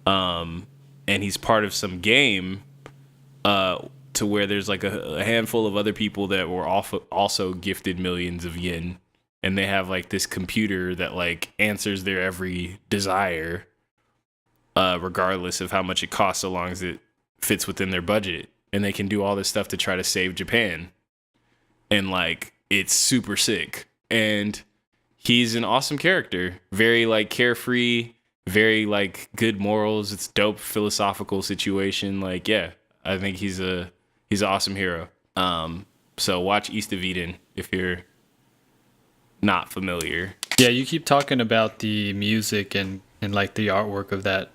and he's part of some game to where there's like a handful of other people that were also gifted millions of yen, and they have like this computer that like answers their every desire, regardless of how much it costs, so long as it fits within their budget, and they can do all this stuff to try to save Japan. And like it's super sick, and he's an awesome character. Very like carefree, very like good morals. It's dope philosophical situation. Like, yeah, I think he's an awesome hero. So watch East of Eden if you're not familiar. Yeah, you keep talking about the music and like the artwork of that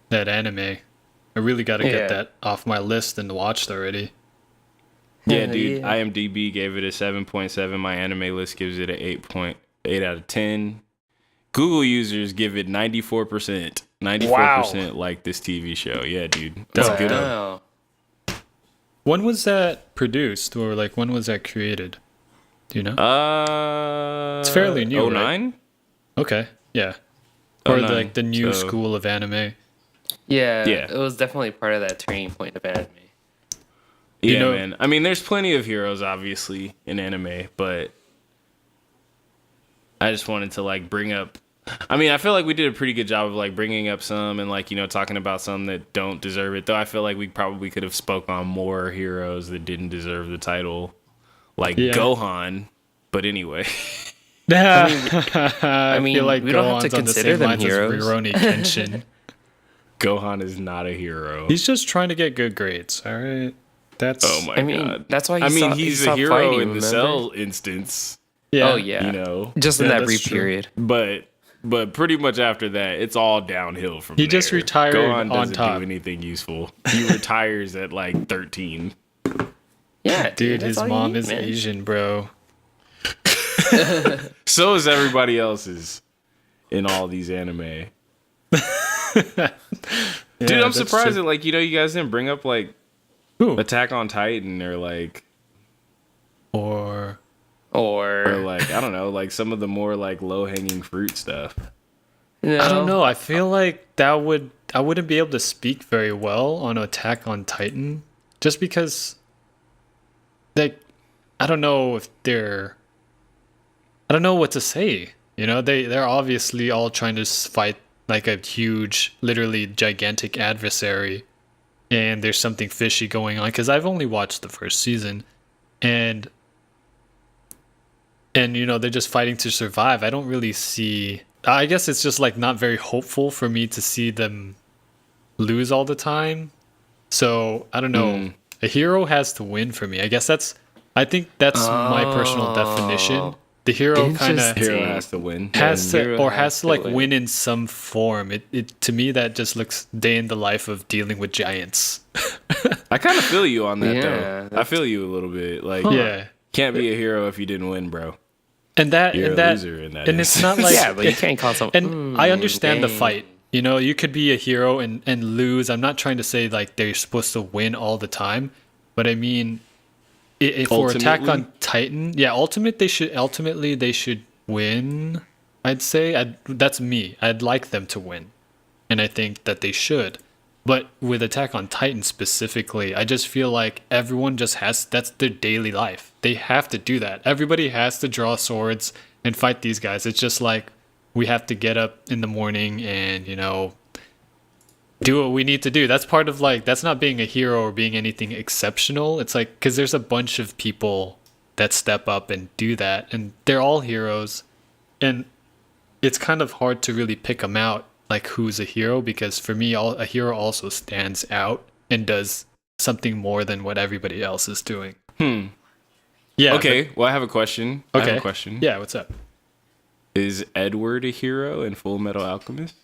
anime. I really got to get that off my list and watched already. Yeah, dude. Yeah. IMDb gave it a 7.7. My anime list gives it an 8 out of 10. Google users give it 94%. 94% like this TV show. Yeah, dude. That's good. Wow. When was that produced, or like when was that created? Do you know? It's fairly new, 09? Right? Okay, yeah. Or 09, like the new school of anime. Yeah, it was definitely part of that turning point of anime. Yeah, man. I mean, there's plenty of heroes, obviously, in anime, but I just wanted to, like, bring up... I mean, I feel like we did a pretty good job of, like, bringing up some and, like, you know, talking about some that don't deserve it, though I feel like we probably could have spoke on more heroes that didn't deserve the title, like Gohan, but anyway. I mean, feel like we don't have to Gohan's on the consider same them lines as heroes. Rurouni Kenshin. Gohan is not a hero. He's just trying to get good grades, all right? That's... Oh, my God. That's why he's a hero fighting, in the remember? Cell instance. Yeah. Oh, yeah. You know? Just in that that's brief true. period. But pretty much after that, it's all downhill from there. He just retired Gohan on doesn't top. do anything useful. He retires at like 13. Yeah, Dude, that's his all you mom need, is man. Asian, bro. So is everybody else's in all these anime. Dude, I'm surprised that like, you know, you guys didn't bring up like Attack on Titan or like or like, I don't know, like some of the more like low-hanging fruit stuff. No. I don't know. I feel like I wouldn't be able to speak very well on Attack on Titan just because I don't know what to say. You know, they're obviously all trying to fight like a huge, literally gigantic adversary, and there's something fishy going on because I've only watched the first season, and and they're just fighting to survive. I don't really see. I guess it's just like not very hopeful for me to see them lose all the time. So I don't know. A hero has to win for me. I guess I think that's my personal definition. The hero kind of Hero has to win. has to like win in some form. It to me that just looks day in the life of dealing with giants. I kind of feel you on that Yeah, though. I feel you a little bit. Like, Yeah. can't be a hero if you didn't win, bro. And You're a loser in that and it's not like Yeah, but you can't call someone. and I understand the dang. fight. You could be a hero and lose. I'm not trying to say like they're supposed to win all the time, but I mean, for Attack Ultimately? on Titan, yeah, ultimately they should win. I'd say that's me. I'd like them to win, and I think that they should. But with Attack on Titan specifically, I just feel like everyone just that's their daily life. They have to do that. Everybody has to draw swords and fight these guys. It's just like we have to get up in the morning and, do what we need to do. That's part of like, that's not being a hero or being anything exceptional. It's like, because there's a bunch of people that step up and do that, and they're all heroes. And it's kind of hard to really pick them out, like who's a hero, because for me, a hero also stands out and does something more than what everybody else is doing. Yeah. Okay, well, I have a question. Okay. I have a question. Yeah, what's up? Is Edward a hero in Full Metal Alchemist?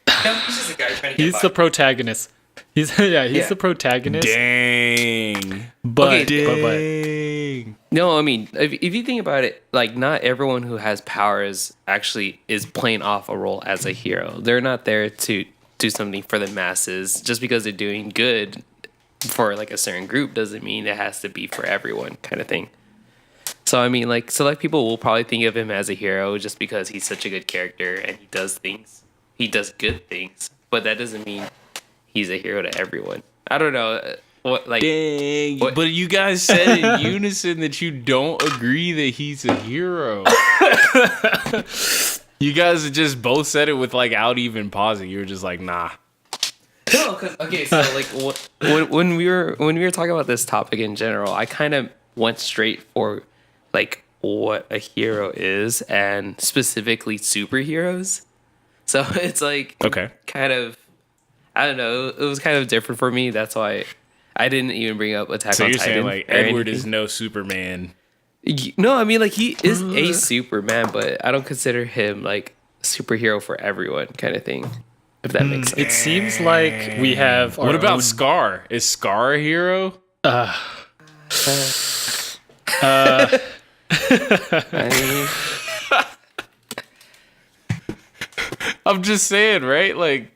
He's just a guy trying to He's the protagonist. He's the protagonist. Dang. But, Dang. No, I mean, if you think about it, like not everyone who has powers actually is playing off a role as a hero. They're not there to do something for the masses. Just because they're doing good for like a certain group doesn't mean it has to be for everyone, kind of thing. So I mean, like select people will probably think of him as a hero just because he's such a good character and he does things. He does good things, but that doesn't mean he's a hero to everyone. I don't know. What like? Dang. What- But you guys said in unison that you don't agree that he's a hero. You guys just both said it without even pausing. You were just like, nah. No, because okay, so like when we were talking about this topic in general, I kind of went straight for like what a hero is and specifically superheroes. So it's like Okay. kind of I don't know. It was kind of different for me. That's why I didn't even bring up Attack So on you're Titan. saying like or Edward anything. is no Superman. No, I mean like he is a Superman, but I don't consider him like a superhero for everyone, kind of thing. If that makes sense. it seems like we have. What our about own- Scar? Is Scar a hero? I mean, I'm just saying, right? Like,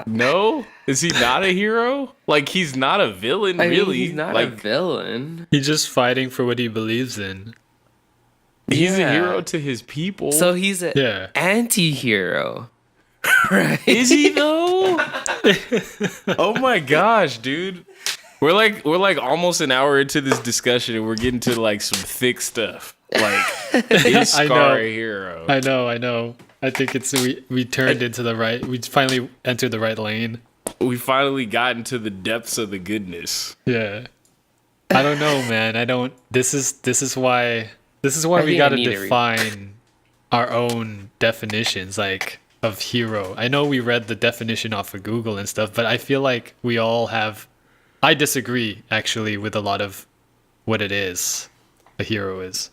no? Is he not a hero? Like, he's not a villain, I mean, really. he's not a like, villain. He's just fighting for what he believes in. he's Yeah. a hero to his people. So he's an Yeah. anti-hero. Right? is he though? Oh my gosh, dude. We're like almost an hour into this discussion and we're getting to like some thick stuff. Like, is I Scar know. a hero? I know. I think it's we turned into the right. We finally entered the right lane. We finally got into the depths of the goodness. Yeah. I don't know, man. I don't. This is why we think I got to need to read. define our own definitions, like of hero. I know we read the definition off of Google and stuff, but I feel like we all have. I disagree actually with a lot of what it is. A hero is.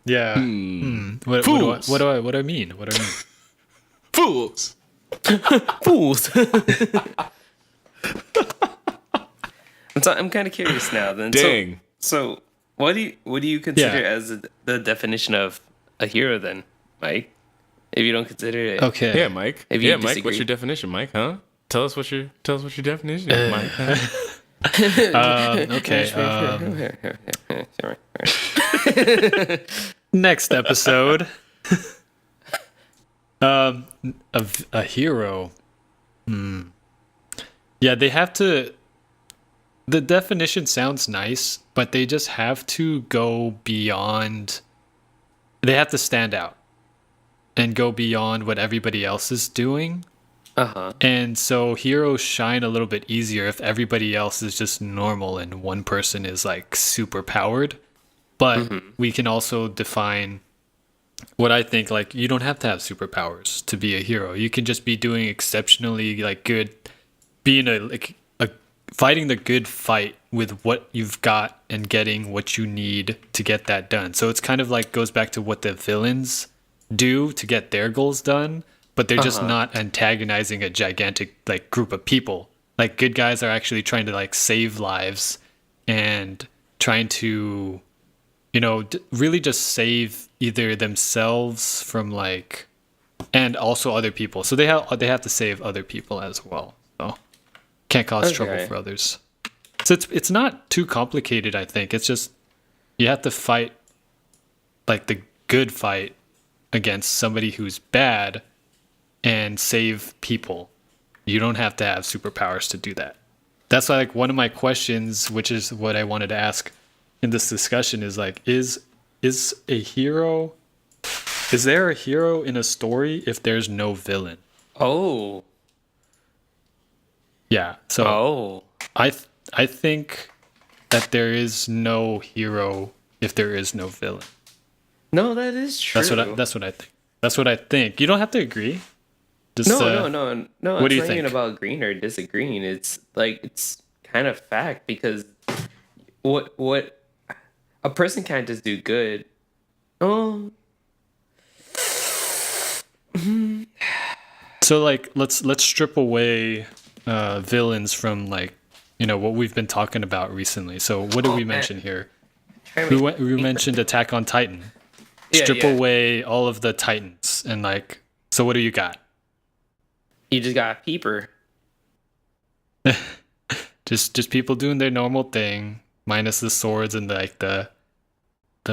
Yeah. What Fools. do I mean? What do I mean? Fools. Fools. I'm kind of curious now. Then, Dang. So, what do you consider Yeah. as the definition of a hero then, Mike? If you don't consider it, Okay. Yeah, Mike. If you Yeah, Mike. disagree. What's your definition, Mike? Huh? Tell us what your definition is, Mike. Huh? Okay. Sorry. Next episode. A hero. Yeah, they have to. The definition sounds nice, but they just have to go beyond. They have to stand out and go beyond what everybody else is doing. And so heroes shine a little bit easier if everybody else is just normal and one person is like super powered. But we can also define what I think, like, you don't have to have superpowers to be a hero. You can just be doing exceptionally like good, being a fighting the good fight with what you've got and getting what you need to get that done. So it's kind of like goes back to what the villains do to get their goals done, but they're just not antagonizing a gigantic like group of people. Like good guys are actually trying to like save lives and trying to, you know, really just save either themselves from like, and also other people. So they have to save other people as well. So can't cause trouble for others. So it's not too complicated, I think. It's just you have to fight like the good fight against somebody who's bad and save people. You don't have to have superpowers to do that. That's why, like, one of my questions, which is what I wanted to ask in this discussion, is like, is there a hero in a story if there's no villain? Oh. Yeah. So I think that there is no hero if there is no villain. No, that is true. That's what I think. That's what I think. You don't have to agree. Just, No. What do you It's not think? even about agreeing or disagreeing. It's like it's kind of fact because what a person can't just do good. Oh, So like let's strip away villains from like, you know, what we've been talking about recently. So what did we mention here? We mentioned Attack on Titan. Strip away all of the Titans and like, so what do you got? You just got a peeper. Just people doing their normal thing, minus the swords and like the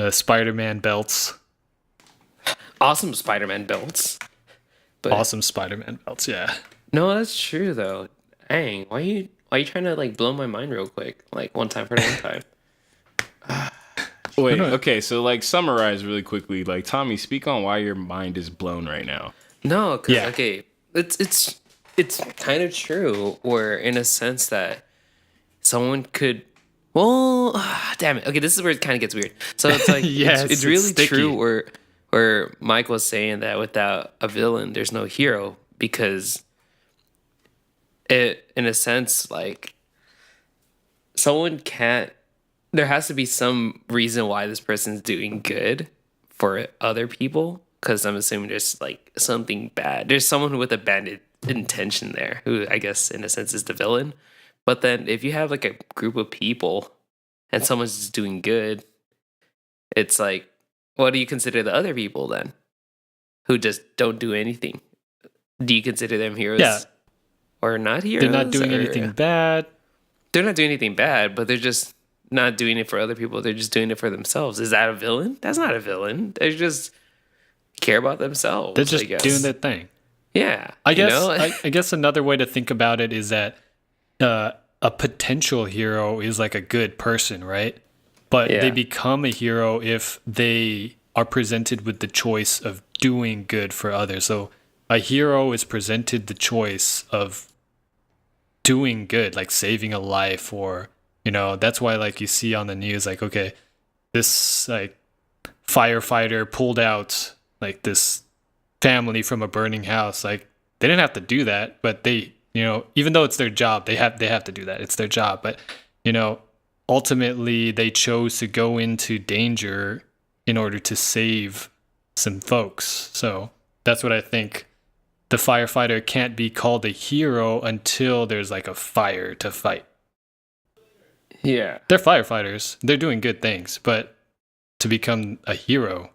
Spider-Man belts. Awesome Spider-Man belts. But Awesome Spider-Man belts, yeah. no, that's true though. Dang, why you trying to like blow my mind real quick? Like one time for the one time. Wait, okay, so like summarize really quickly. Like Tommy, speak on why your mind is blown right now. No, because Yeah. okay, it's kind of true, or in a sense that someone could. Well, damn it. Okay, this is where it kind of gets weird. So it's like Yes, it's it's really sticky. true where Mike was saying that without a villain, there's no hero because it, in a sense, like someone can't. There has to be some reason why this person's doing good for other people. Because I'm assuming there's like something bad. There's someone with a bad intention there, who I guess in a sense is the villain. But then if you have like a group of people and someone's just doing good, it's like, what do you consider the other people then? Who just don't do anything? Do you consider them heroes? Yeah. Or not heroes? They're not doing or- anything bad. They're not doing anything bad, but they're just not doing it for other people. They're just doing it for themselves. Is that a villain? That's not a villain. They just care about themselves. They're just I guess. doing their thing. Yeah. I guess you know? I guess another way to think about it is that a potential hero is like a good person, right? But Yeah. they become a hero if they are presented with the choice of doing good for others. So a hero is presented the choice of doing good, like saving a life, or, you know, that's why like you see on the news, like, okay, this like firefighter pulled out like this family from a burning house. Like they didn't have to do that, but they, you know, even though it's their job, they have to do that. It's their job. But, you know, ultimately they chose to go into danger in order to save some folks. So that's what I think. The firefighter can't be called a hero until there's like a fire to fight. Yeah. They're firefighters. They're doing good things, but to become a hero,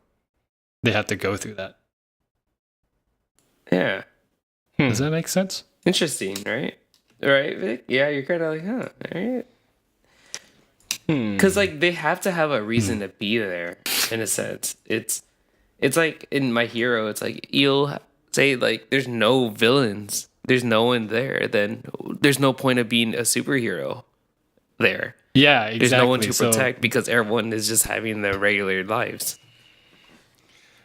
they have to go through that. Yeah. Does that make sense? Interesting, right? Right, Vic? Yeah, you're kind of like, huh, all right. Because, like, they have to have a reason to be there, in a sense. It's like, in My Hero, it's like, you'll say, like, there's no villains. There's no one there. Then there's no point of being a superhero there. Yeah, exactly. There's no one to So, protect because everyone is just having their regular lives.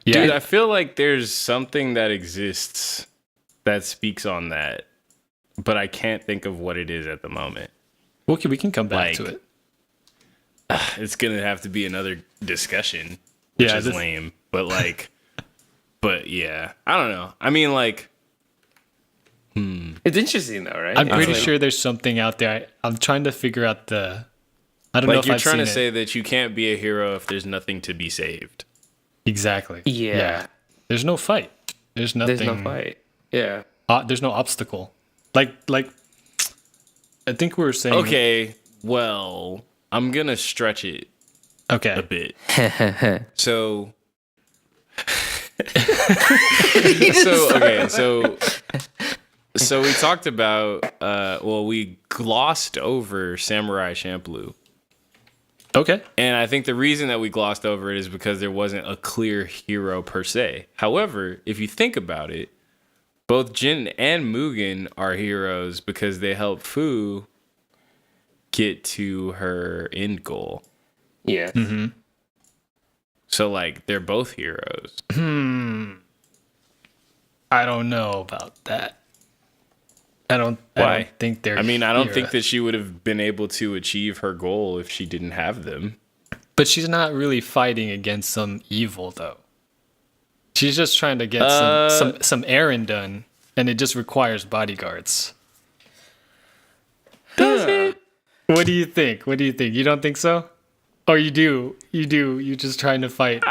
yeah. Dude, I feel like there's something that exists that speaks on that, but I can't think of what it is at the moment. Okay, we can come back to it. It's gonna have to be another discussion, which is lame. But like, but yeah, I don't know. I mean, like, It's interesting though, right? I'm pretty sure there's something out there. I'm trying to figure out the. I don't know if you're I've trying to seen say that you can't be a hero if there's nothing to be saved. Exactly. Yeah. There's no fight. There's nothing. There's no fight. Yeah. There's no obstacle. Like I think we were saying. Okay, well, I'm gonna stretch it a Okay. bit. So so we talked about we glossed over Samurai Champloo. Okay. And I think the reason that we glossed over it is because there wasn't a clear hero per se. However, if you think about it, both Jin and Mugen are heroes because they help Fu get to her end goal. Yeah. Mm-hmm. So, like, they're both heroes. I don't know about that. I don't think they're. I mean, I don't think heroes. that she would have been able to achieve her goal if she didn't have them. But she's not really fighting against some evil, though. She's just trying to get some errand done, and it just requires bodyguards. Does it? What do you think? What do you think? You don't think so? Or you do? You do? You're just trying to fight?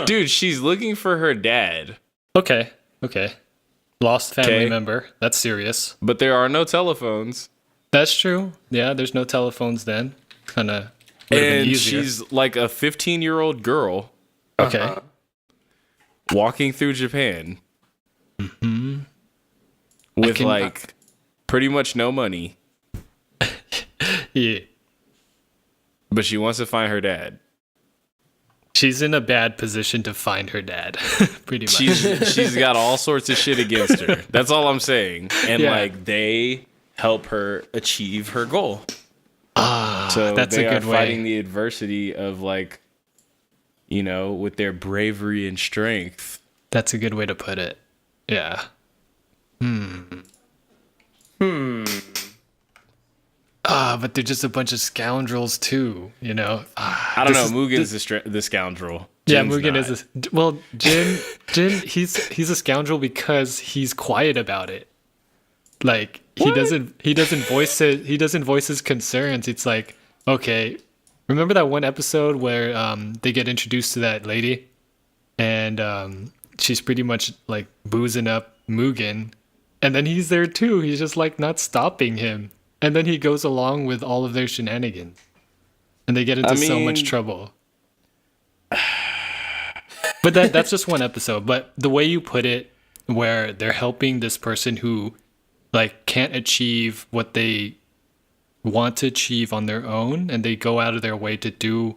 Dude, she's looking for her dad. Okay. Lost family Okay. member. That's serious. But there are no telephones. That's true. Yeah, there's no telephones then. Kind of would have been And easier. she's like a 15-year-old girl Okay. walking through Japan with can- like pretty much no money, Yeah. but she wants to find her dad. She's in a bad position to find her dad. Pretty much. She's got all sorts of shit against her. That's all I'm saying. And Yeah. like they help her achieve her goal. So that's they a good are fighting the adversity of like, you know, with their bravery and strength. That's a good way to put it. Yeah. But they're just a bunch of scoundrels too, you know. I don't know. Mugen's the scoundrel. Yeah, Jin's Mugen not. is Jin. He's a scoundrel because he's quiet about it. Like he doesn't voice his concerns. It's like, okay, remember that one episode where they get introduced to that lady, and she's pretty much like boozing up Mugen, and then he's there too. He's just like not stopping him, and then he goes along with all of their shenanigans, and they get into so much trouble. But that's just one episode. But the way you put it, where they're helping this person who like can't achieve what they want to achieve on their own, and they go out of their way to do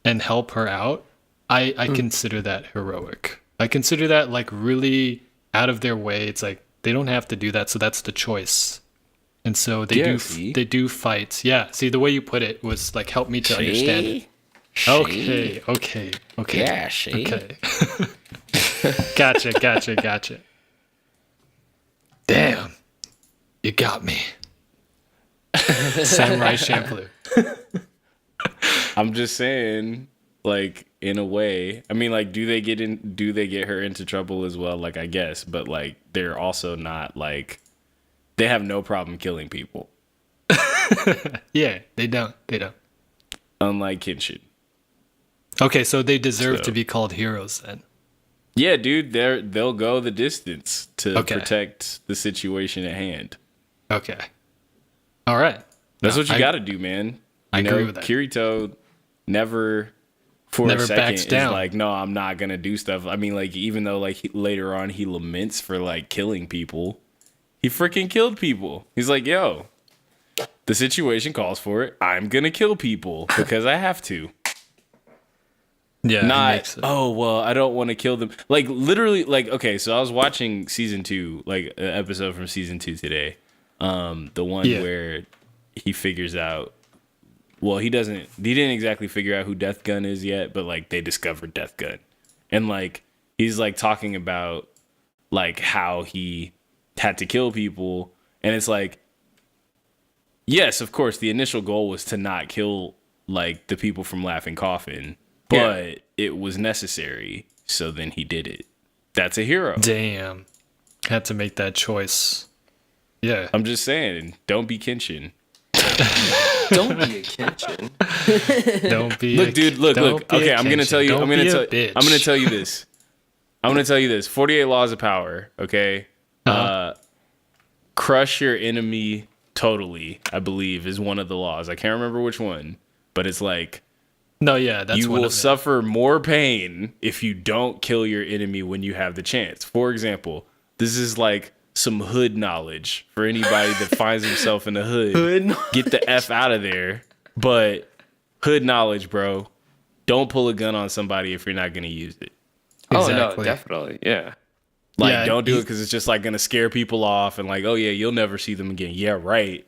and help her out, I consider that heroic. I consider that like really out of their way. It's like they don't have to do that, so that's the choice. And so they do fight. Yeah, see, the way you put it was like help me to understand it. Okay. Yeah, she. Okay. Gotcha. Damn. You got me. Samurai Champloo. I'm just saying, like, in a way. I mean, like, do they get her into trouble as well? Like, I guess, but like they're also not like they have no problem killing people. Yeah, they don't. Unlike Kenshin. Okay, so they deserve to be called heroes then. Yeah, dude, they'll go the distance to Okay. protect the situation at hand. Okay. All right. That's No, what you got to do, man. I agree with that. Kirito never for Never a second backs is down. like, no, I'm not gonna do stuff. I mean, like, even though like later on he laments for like killing people, he freaking killed people. He's like, yo, the situation calls for it. I'm gonna kill people because I have to. Yeah. Not, oh, well, I don't want to kill them. Like, literally, like, okay, so I was watching season 2, like, an episode from season 2 today. The one where he figures out, well, he didn't exactly figure out who Death Gun is yet, but, like, they discovered Death Gun. And like he's like talking about like how he had to kill people, and it's like, yes, of course the initial goal was to not kill like the people from Laughing Coffin, but it was necessary, so then he did it. That's a hero. Damn. Had to make that choice. Yeah. I'm just saying, don't be Kenshin. Don't be a Kenshin. Don't be Look, dude, look. Okay, I'm going to tell you. I'm going to tell you this. 48 laws of power, okay? Crush your enemy totally, I believe, is one of the laws. I can't remember which one, but it's like, no, yeah, that's you one will of them. suffer more pain if you don't kill your enemy when you have the chance. For example, this is like some hood knowledge for anybody that finds himself in the hood. Get the F out of there. But hood knowledge, bro. Don't pull a gun on somebody if you're not going to use it. Exactly. Oh, no, Exactly. definitely. Yeah. Like, Yeah, don't do it because it's just like going to scare people off and like, oh, yeah, you'll never see them again. Yeah, right.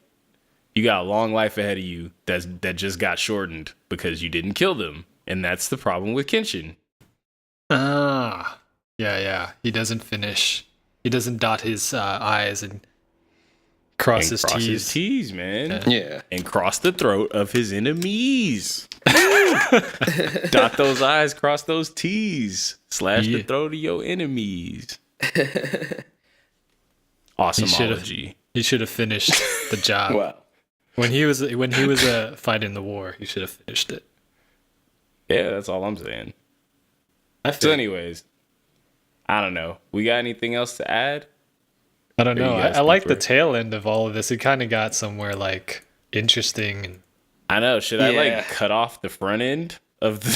You got a long life ahead of you that just got shortened because you didn't kill them. And that's the problem with Kenshin. Ah. Yeah. He doesn't finish. He doesn't dot his I's and cross his T's. His T's, man. Yeah. And cross the throat of his enemies. Dot those I's, cross those T's. Slash the throat of your enemies. Awesomology. He should have finished the job. Wow. When he was fighting the war, he should have finished it. Yeah, that's all I'm saying. So anyways, I don't know. We got anything else to add? I don't Or know. you guys I like the think tail end of all of this. It kind of got somewhere like interesting. And I know. Should I Yeah. like cut off the front end of the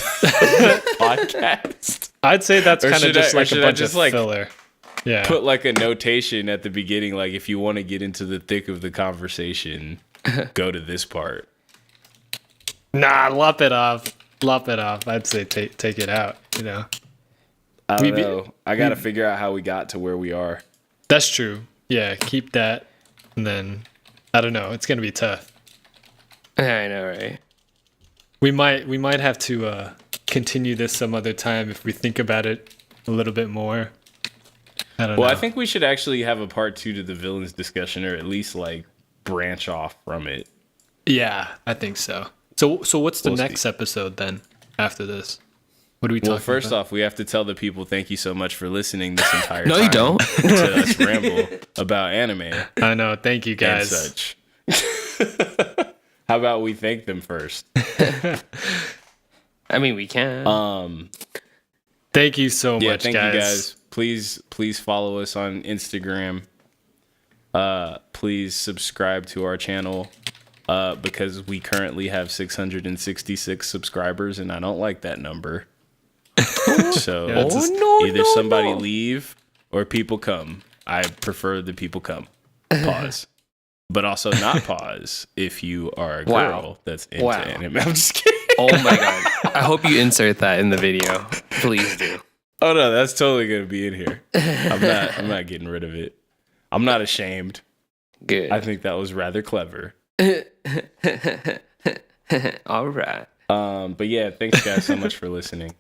podcast? I'd say that's Or kind of should just I- or like a should I bunch just, of like, filler. Yeah. Put like a notation at the beginning, like if you want to get into the thick of the conversation, go to this part. Nah, lop it off. Lop it off. I'd say take it out, you know. I don't know. I got to figure out how we got to where we are. That's true. Yeah, keep that. And then, I don't know. It's going to be tough. I know, right? We might have to continue this some other time if we think about it a little bit more. I don't know. Well, I think we should actually have a part 2 to the villains discussion, or at least like branch off from it. Yeah, I think so. So what's the We'll next see. episode then after this? What are we talking Well, first about? off, we have to tell the people thank you so much for listening this entire No, time. you don't. To us ramble about anime I know. Thank you and guys. such. How about we thank them first? I mean, we can. Thank you so Yeah, much, thank guys. you guys. Please follow us on Instagram. Please subscribe to our channel because we currently have 666 subscribers, and I don't like that number. So Yeah, that's either somebody leave or people come. I prefer the people come. Pause. But also not pause if you are a girl Wow. that's into Wow. anime. I'm just kidding. Oh my god. I hope you insert that in the video. Please do. Oh no, that's totally gonna be in here. I'm not getting rid of it. I'm not ashamed. Good. I think that was rather clever. All right. But yeah, thanks guys so much for listening.